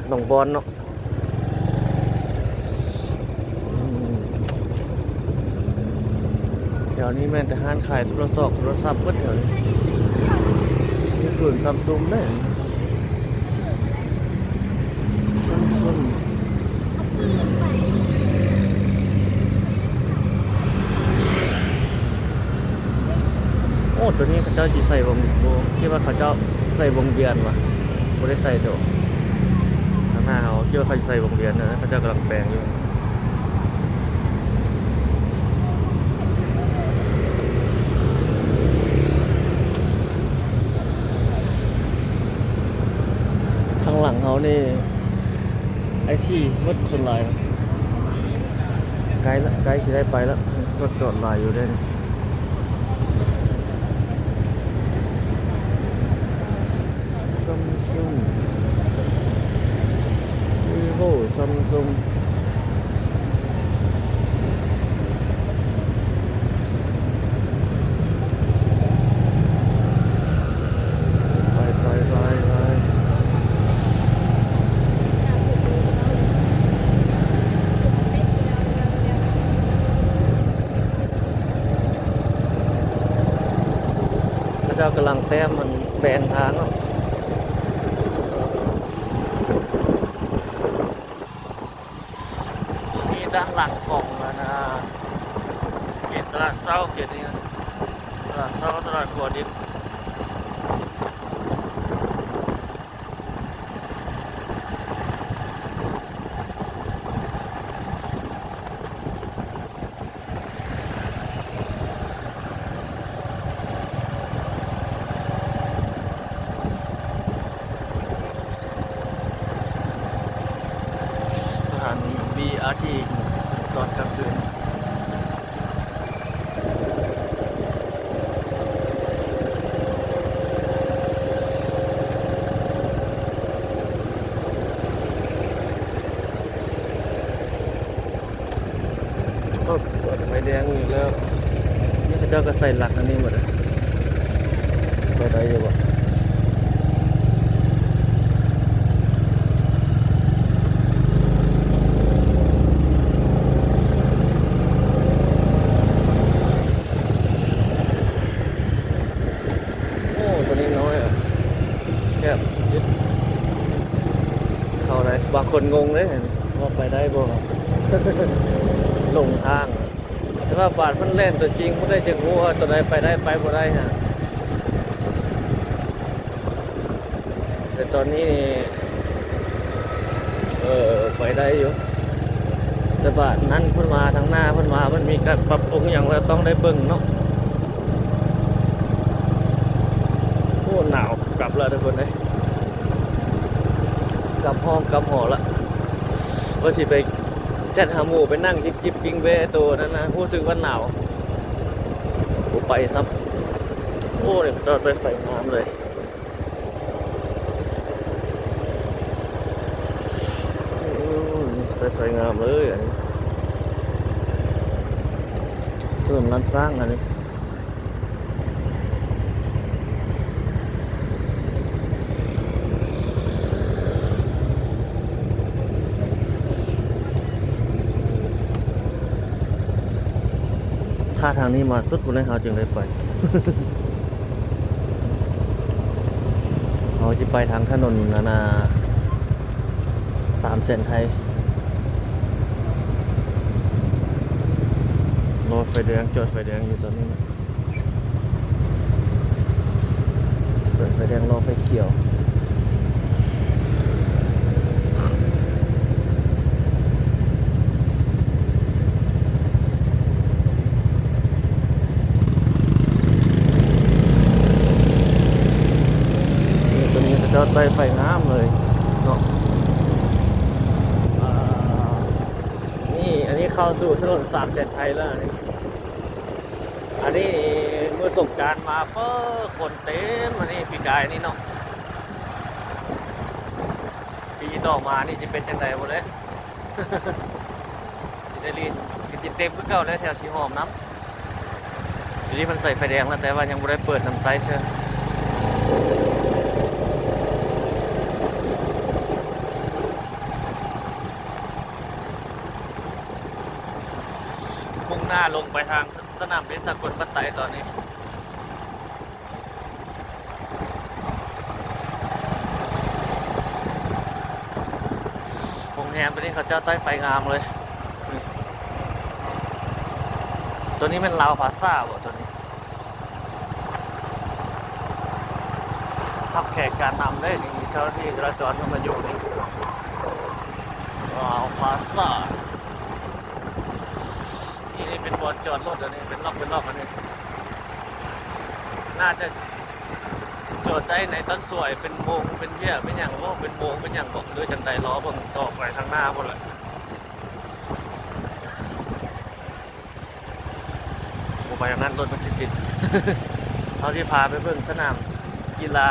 หนองบอนเนาะเดี๋ยวนี้แม่นแต่ห้านขายโทรศัพท์เพิ่นแถวนี้มีศูนย์ซัมซุงได้ซัมซุงโอ้ตัวนี้เขาเจ้าจีใส่วงคิดว่าเขาเจ้าใส่วงเวียนวะไม่ได้ใส่เดี๋ยวข้างหน้าเขาคิดว่าเขาใส่วงเวียนนะเขาเจ้ากำลังแปลงอยู่ข้างหลังเขานี่ไอที่รถชนลายไกลสิได้ไปแล้วรถจอดลายอยู่ได้ซัมซุงวีโวซัมซุงเจ้ากำลังแต้มมันแบนทางเนาะนี่ด้านหลังของเขตตลาดเศร้าเขตนี้ตลาดเศร้าตลาดขัวดิน อาทีตอนกลางคืนก็เปิดไฟแดงอยู่แล้วนี่พระเจ้าก็ใส่หลักอันนี้หมดเลยไปได้อยู่บ่โอ้ตัวนี้น้อยอ่ะแคบยึดเข้าได้บางคนงงเลยว่าไปได้บ่ ลงทางแต่ว่าบาดมันเล่นตัวจริงไม่ได้จะรู้ว่าตัวใดไปได้ไปบ่ได้ฮะแต่ตอนนี้ไปได้อยู่แต่บาดนั้นเพิ่นมาทางหน้าเพิ่นมามันมีการปรับปรุงอย่างเราต้องได้เบิ่งเนาะโอ้หนาวกลับแล้วทุกคนเลยกลับห้องกลับหอละว่าสิไปแซดหาหมูไปนั่งจิบปิ้งเบ้ตัวนั้นนะรู้สึกว่าหนาวกูไปซ้ำโอ้เนี่ยจอดไปไฟน้ำเลยไปไฟงามเลยอันนี้เริ่มร้านสร้างอันนี้ถ้าทางนี้มาสุดบนเลยเขาจึงได้ไป เขาจะไปทางถนนนา3 เส้นไทยรอไฟแดงจอดไฟแดงอยู่ตอนนี้นะจอดไฟแดงรอไฟเขียวจอดไปไฟน้ำเลยเนาะนี่อันนี้เข้าสู่ถนน3 เส้นไทยแล้วอันนี้เมื่อสงกรานต์มาเปิ้คนเต็มอันนี้ปีกายนี่เนาะปีต่อมานี่จะเป็นจังไดบ่เลย สิได้ลินคือจิเต็มคือเก่าแล้วแถวสีหอมน้ำทีนี้มันใส่ไฟแดงแล้วแต่ว่ายังบ่ได้เปิดน้ำไซส์เชื่อมุ่งหน้าลงไปทางสนามบินสกลปัตไตตอนนี้โรงแรมตัวนี้เขาเจ้าใต้ไฟงามเลยตัวนี้เป็นลาวพาซ่าบ่ตัวนี้ทับแขกการนำได้นี่เจ้าหน้าที่จราจรเข้ามาอยู่นี่ลาวพาซ่านี่เป็นบอลจอดรถอันนี้เป็นล็อกอันนี้น่าจะจอดได้ในต้นสวยเป็นโมงเป็นเยี่ยเป็นอย่างว่าเป็นโมงเป็นอย่างบอกด้วยจันไดล้อเบิ่งต่อไปทางหน้าหมดเลยโมไปทางนั้นรถมันติด เขาที่พาไปเบิ่งสนามกีฬา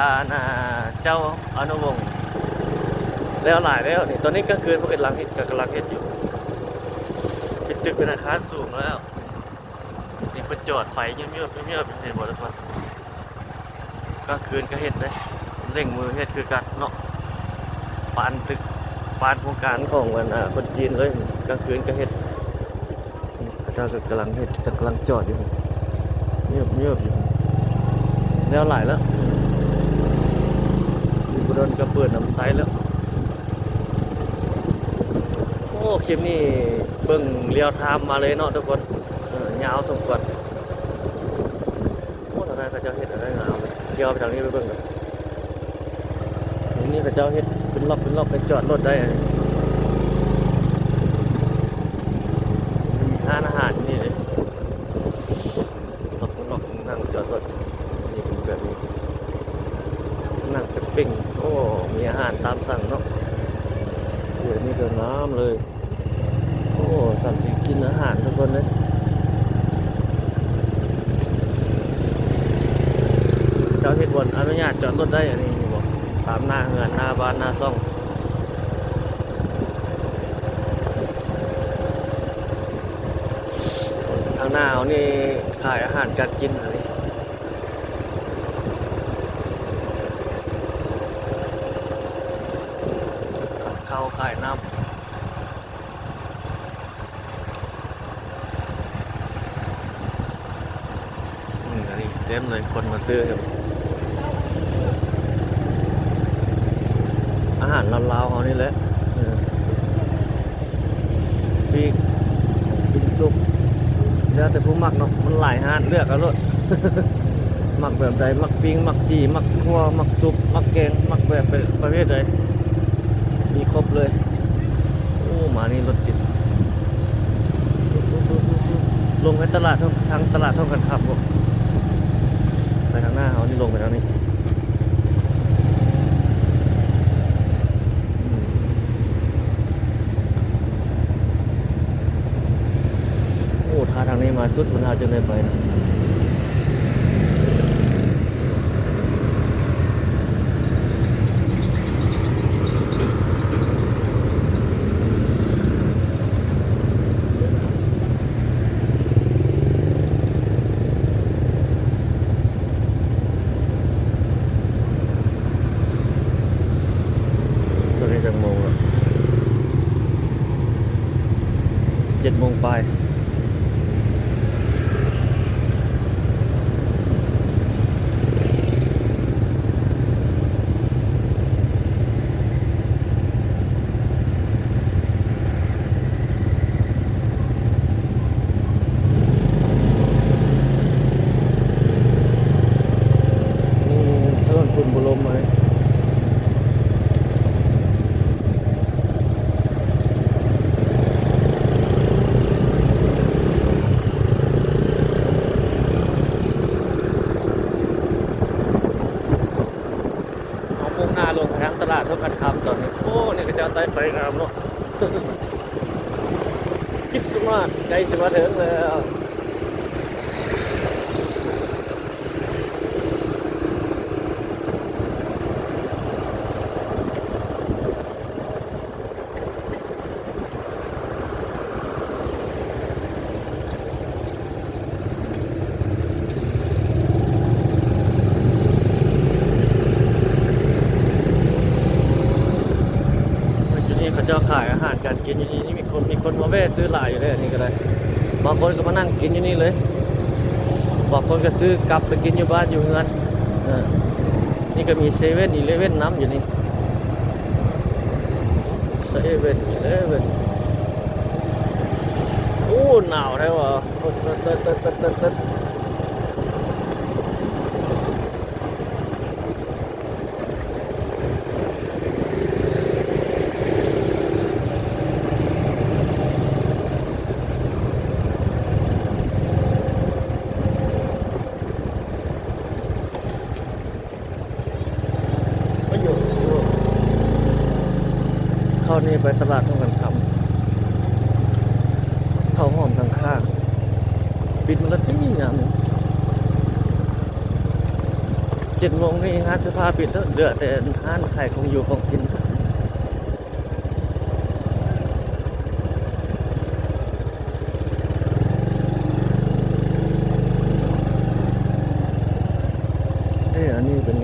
เจ้าอนุวงศ์แล้วหลายแล้วนี่ตอนนี้ก็คืนพวกกำลังเฮ็ดอยู่เป็นตึกเป็นอาคารสูงแล้วนี่เป็นจอดไฟเงียบๆเห็นหมดทุกคนก็คืนก็เฮ็ดเลยเร่งมือเฮ็ดคือกันเนาะปานตึกปานโครงการของคนจีนเลยกลางคืนก็เฮ็ดพระเจ้าก็กำลังเฮ็ดกำลังจอดอยู่เงียบอยู่แล้วหลายแล้วมีบุญก็เปิดน้ำไซแล้วโอ้คลิปนี้เบิ่งเรียวไทม์มาเลยเนาะทุกคนยาวสมควรโอ้ทางนั้นเขาเจ้าเฮ็ดอะไรงามเที่ยวไปทางนี้ไปเบิ่งกันนี่เขาเจ้าเฮ็ดเป็นล็อกไปจอดรถได้มีร้านอาหารนี่เลยล็อกนั่งจอดรถนี่เป็นแบบนี้นั่งเป็นปิ้งโอ้มีอาหารตามสั่งเนาะเดี๋ยวนี้ก็น้ำเลย สันสิกินอาหารทุกคนเลยเจ้าเฮ็ดบนอนุญาตจอดรถได้อันนี้บอกตามหน้าเฮือนหน้าบ้านหน้าซ่องทางหน้าเขานี่ขายอาหารการกินอะไรข้าวขายน้ำอันนี้เต็มเลยคนมาซื้อครับอาหารลาวๆเขานี่แหละปีกสุกแล้วแต่ผู้มักเนาะมันหลายอาหารเลือกเอาเลย มักแบบใดมักปิ้งมักจีมักคั่วมักซุปมักแกงมักแบบประเภทใดมีครบเลยโอ้มานี่รถติดลงไปตลาดทางตลาดเท่ากันขับบ่ไปทางหน้าเขานี่ลงไปทางนี้โอ้ทางนี้มาสุดบนทางจนได้ไปนะ7 โมงแล้ว7 โมงไปถนนฝุ่นบุลมไหมมุ่งหน้าลงทางตลาดเท่ากันคำตอนนี้โอ้เนี่ยก็จะใต้ไฟงามเนาะ คิดสมาร์ทใจสมาร์ทถึงแล้วเขาจะขายอาหารการกินอยู่นี่มีคนมาแวะซื้อหลายอยู่เลยนี่ก็ได้บางคนก็มานั่งกินอยู่นี่เลยบางคนก็ซื้อกลับไปกินอยู่บ้านอยู่เงินนี่ก็มีเซเว่นอีเลฟเว่นน้ำอยู่นี่เซเว่นอีเลฟเว่นโอ้หนาวแท้ว่ะเข้านี่ไปตลาดต้องกันคำเข้าห้อมทางข้างปิดมันแล้วนี่งาม7 โมงนี่ร้านเสื้อผ้าปิดแล้วเหลือแต่ร้านขายของอยู่ของกินอันนี้เป็น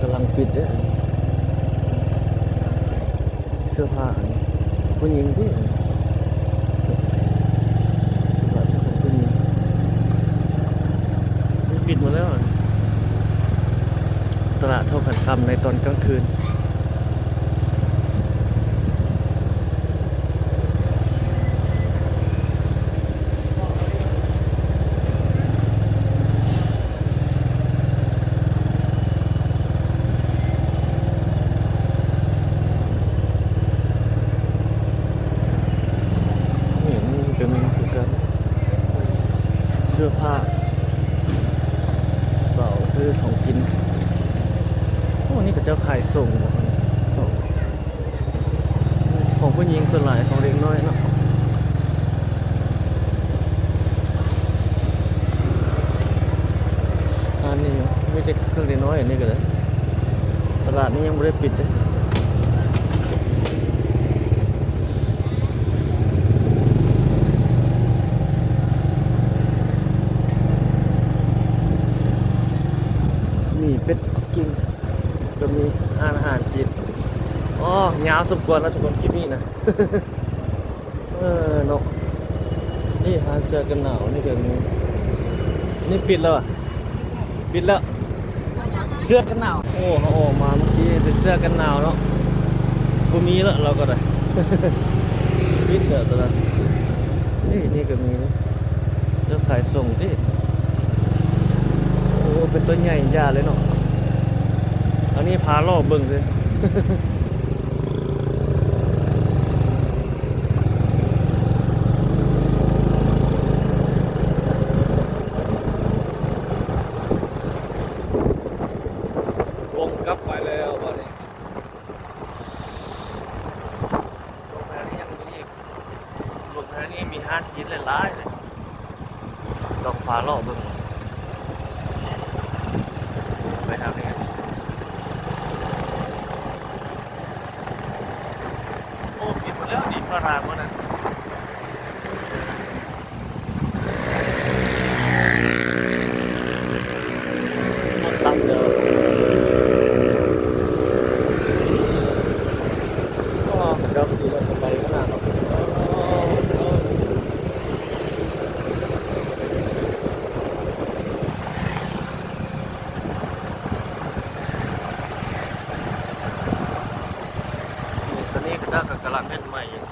กำลังปิดเด้เสื้อผ้าอันนี้ผู้หญิงที่ผู้หญิงปิดหมดแล้วตลาดเท่ากันคำในตอนกลางคืนเสื้อผ้าเสาซื้อของกินโอ้นี่ก็เจ้าขายส่งของผู้หญิงตัวหลายของเด็กน้อยเนาะ เล็กน้อยอันนี้ก็เลยตลาดนี้ยังไม่ได้ปิดเลยมีเป็ดกินก็มีอาหารจีนอ๋อยาวสมควรนะทุกคนคลิปนี้นะ เนาะนี่หาเสื้อกันหนาวนี่ก็มีนี่ปิดแล้วอ่ะปิดแล้วเสื้อกันหนาวโอ้เขาออกมาเมื่อกี้เป็นเสื้อกันหนาวเนาะกูมีแล้วเราก็ได้ ปิดแล้วตอนนั้นนี่ก็มีนะเจ้าขายส่งที่โอ้เป็นตัวใหญ่ยาเลยเนาะอันนี้พาล่อเบิ่งเลย วงกลับไปแล้วตอนนี้โรงแรมนี้ยังมีอีกโรงแรมนี้มีห้านกินหลายๆเลยลองพาล่อเบิ่งไปทางนี้โอ้ปิดหมดแล้วนี่ฝรั่งหมดนะหมดตังค์เด้อ เจ้าสีมันไปขนาดนั้นตอนนี้ก็จะกำลังเล่นใหม่อยู่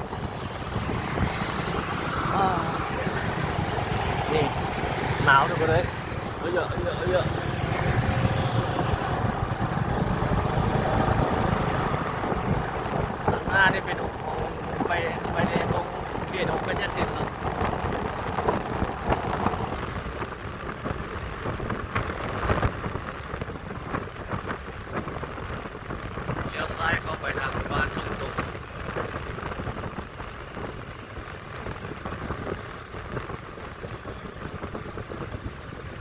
นี่หนาวทุกคนเลยเยอะเยอะหน้านี่ไปดูไปในตรงเขตของกัญญาสิทธิ์แล้วเลี้ยวซ้ายเข้าไปทางบ้านทุ่งตุก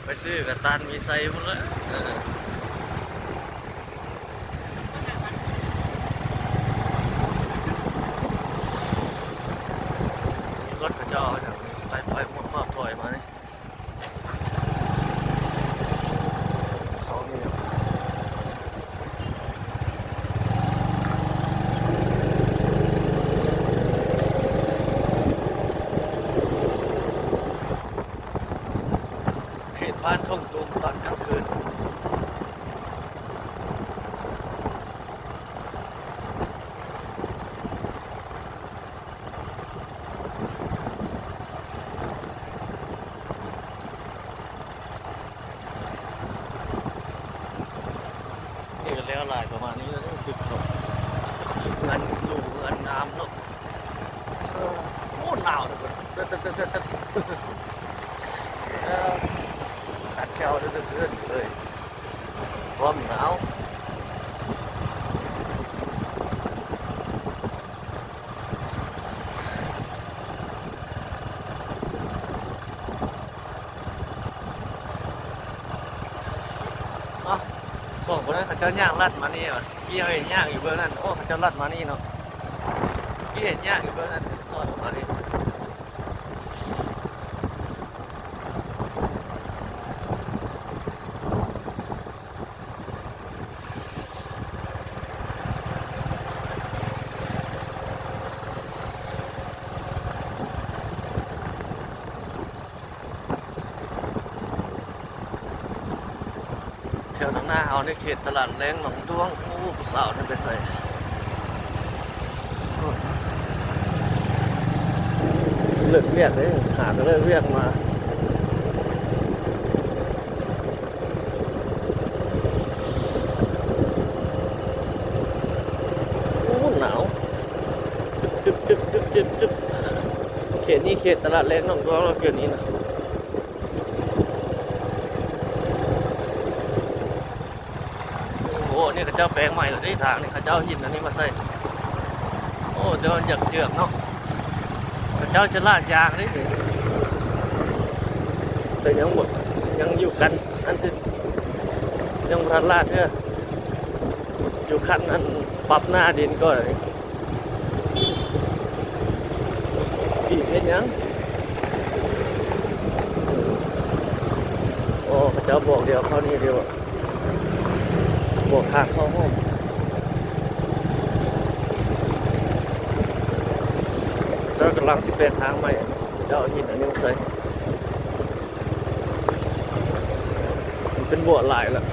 ไปซื้อกระตานมีไซหมดแล้วรถกระจอกจากสายไฟหมดมากถอยมานี่เขานี่เขตบ้านทุ่งตุงตอนกลางคืนนี่ก็แล้วลายประมาณนี้แล้วคือเขาเงินลูกเงินน้ำเนาะโอ้หนาวเลยกัดแก้วเดือดเลยพร้อมหนาวส่งคนนั้นเขาเจ้าย่างลัดมานี่วะพี่เห็นย่างอยู่เบื้องนั้นโอ้เขาเจ้าลัดมานี่เนาะพี่เห็นย่างอยู่เบื้องนั้นสอดออกมาดิแถวทางหน้าเอาในเขตตลาดแรงหนองด้วงโอ้ผู้สาวนี่ไปใส่เลิกเรียกเลยหาก็เลิกเรียกมาโอ้หนาวจึ๊บเขตนี้เขตตลาดแรงหนองด้วงเราเขตนี้นะโอ้นี่เขาเจ้าแปลงใหม่เลยที่ทางนี่เขาเจ้าหินอันนี้มาใส่โอ้เดี๋ยวอยากเจือกเนาะเขาเจ้าจะลาดยางนี่แต่ยังหมดยังอยู่กันอันสิ ยังพลัดลาดเถอะอยู่ขั้นนั้นปรับหน้าดินก็เลยอีกเห็นยังโอ้พระเจ้าบอกเดียวเข้านี่เดียวบอกทางเข้าห้องเจ้ากำลังที่เป็นทางใหม่เจ้าเอาหินอันนี้มาใส่มันเป็นบัวลายแล้ว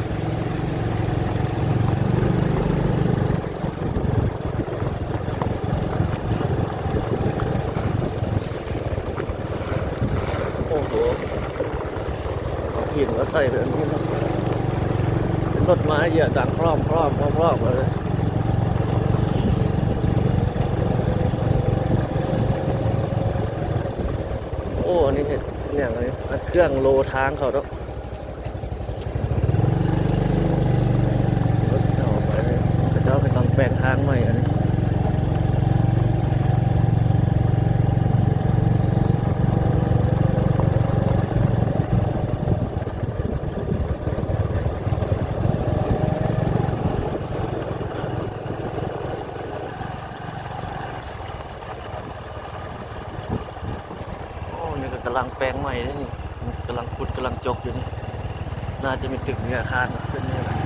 โอ้โหเอาหินมาใส่แบบนี้นะเป็นรถไม้เหยียดดังพร้อมเลยโอ้นี่เห็นอย่างนี้เครื่องโลทางเขาต้องรถเจ้าไปเจ้าไปต้องแปลงทางใหม่อันนี้นี่ก็กำลังแปลงใหม่เลยนี่กำลังขุดกำลังจกอยู่นี่น่าจะมีตึกมีอาคารขึ้นนี่แหละ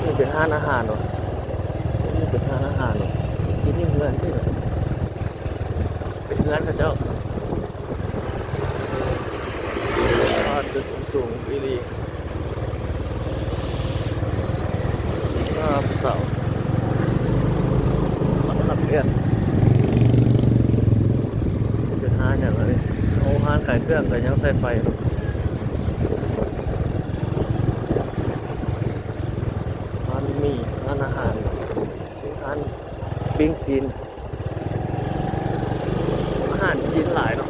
นี่เป็นห้านอาหารเหรอนี่เป็นห้านอาหารเหรอที่นี่เงินที่ไหนเป็นเงินกับเจ้าตึกสูงวิลีหน้าเสาหลักเรียนเป็นห้างอย่างไรเอาห้างขายเครื่องกับยังใส่ไฟร้านมีร้านอาหารร้านปิ้งจีนอาหารจีนหลายเนาะ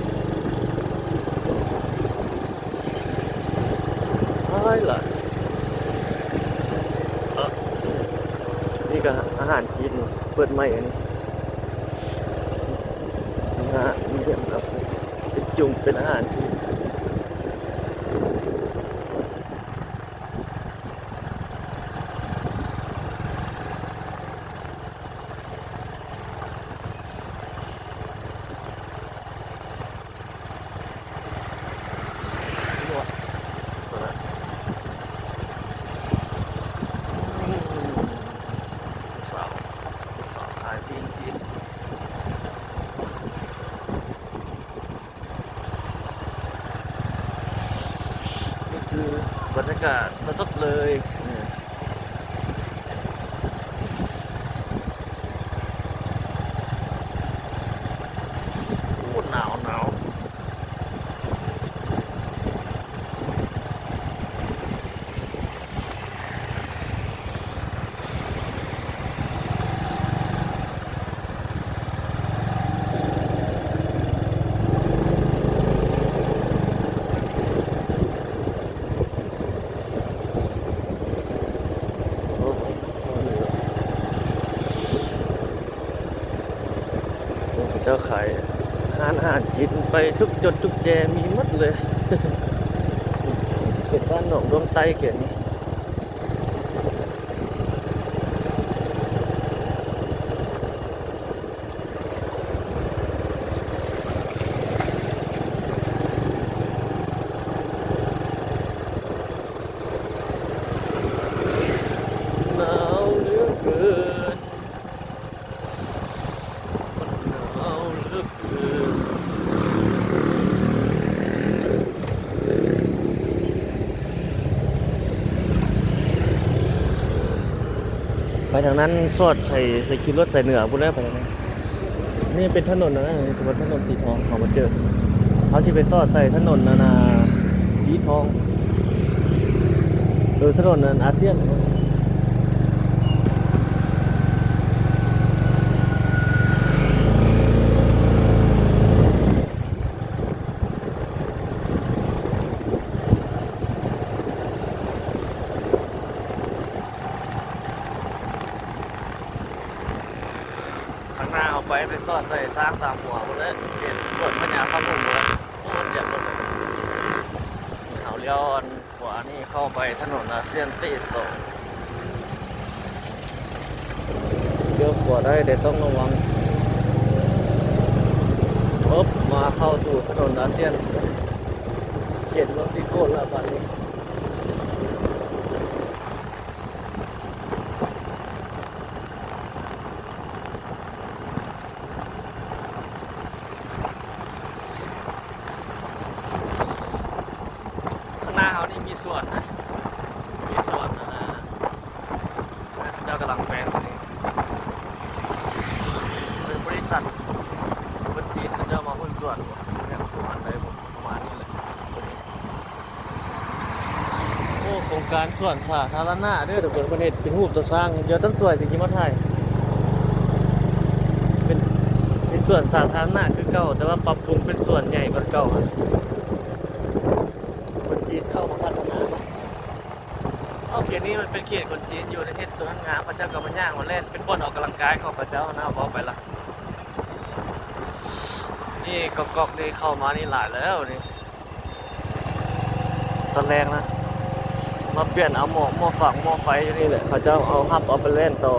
ใช่เหรอนี่ก็อาหารจีนเปิดใหม่อันนี้นะฮะมีเดียมครับเป็นจุ่มเป็นอาหารจีนสาวขายปิ้งจีนนี่คือบรรยากาศสดๆเลยโอ้หนาว เจ้าขายอาหารจีนไปทุกจดทุกแจมีหมดเลย เขียนบ้านหนองดวงไตเขียนหนาวเหลือเกินหนาวเหลือเกินไปทางนั้นสอดใส่คิดรถใส่เหนือพูดแล้วไปทางนั้นนี่เป็นถนนนะถนนสีทองเขามาเจอเขาที่ไปสอดใส่ถนนนาสีทองถนนนั้นอาเซียน อดใส่สร้างสามหัวหมดเลยเห็นส่วนปัญญาเข้ามุ่งหมดแล้วโอ้เสียบหมดเลยเอาเลี้ยวอันขวานี่เข้าไปถนนอาเซียนตีสองเลี้ยวขวาได้เดี๋ยวต้องระวังปุ๊บมาเข้าสู่ถนนอาเซียนเขตเมืองซิโก้แล้วบัดนี้ข้างหน้าเขานี่มีสวนนะมีสวนเจ้ากำลังแปลงนี่เป็นบริษัทคนจีนเขาจะมาหุ้นส่วนเนี่ยประมาณไหนประมาณนี้เลยโอ้โครงการส่วนสาธารณะเด้อทุกคนประเทศเป็นรูปตัวสร้างเดี๋ยวต้นสวยสิ่งที่มาถ่ายเป็นส่วนสาธารณะคือเก่าแต่ว่าปรับปรุงเป็นส่วนใหญ่กว่าเก่าครับคนจีนเข้ามาพัฒนาเนาะเอาเขตนี้มันเป็นเขตคนจีนอยู่ในเขตตัวงามพระเจ้ากำมะย่างมาเล่นเป็นบ่อนออกกำลังกายของพระเจ้านะบอกไปละนี่กอกนี่เข้ามานี่หลายแล้วนี่ตอนแรกนะมาเปลี่ยนเอาหม้อฝังหม้อไฟอยู่นี่แหละเขาเจ้าเอาฮับเอาไปเล่นต่อ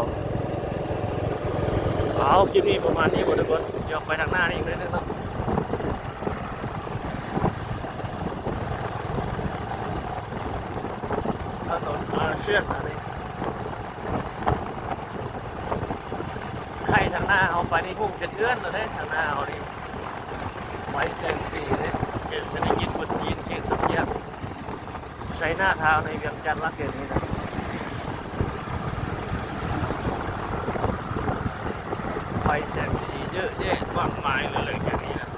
เอาคลิปนี้ประมาณนี้หมดทุกคนเดี๋ยวไปทางหน้านี่อีกนิดนึงเนาะถนนอาเซียนอะไรใครทางหน้าเอาไปนี่พุ่งจะเทือนเราได้ทางหน้าเอานี่ไว้แซงซีเนี่ยเห็นฉันได้ยินคนจีนเก่งสักอย่างใช้หน้าเท้าในเวียงจันทร์รักเกินนี้นะไฟแสงสีเยอะแยะมากมายเลยแค่นี้นะ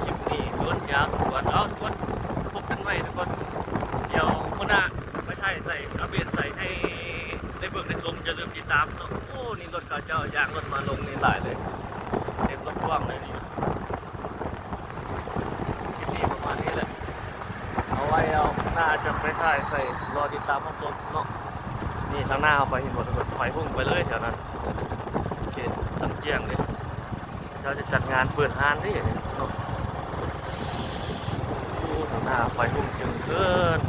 คลิปนี้ล้วนยาวทุกคนเอาทุกคนพบกันใหม่ทุกคนเดี๋ยวคนหน้าไม่ใช่ใส่อัปเดตใส่ให้ได้เบิ่งได้ชมอย่าลืมติดตามเนาะโอ้นี่รถเขาเจ้ายางรถมาลงนี่หลายเลยเต็มรถกว้างเลยนี่คลิปนี้ประมาณนี้แหละเอาไว้เอาหน้าจะไปถ่ายใส่รอติดตามรับชมเนาะนี่ทางหน้าเอาไปเห็นหมดทุกคนไฟพุ่งไปเลยแถวนั้นโอเคจัดเจียงเลยเราจะจัดงานเปิดห้านที่เนาะทางหน้าไฟพุ่งจึงขึ้น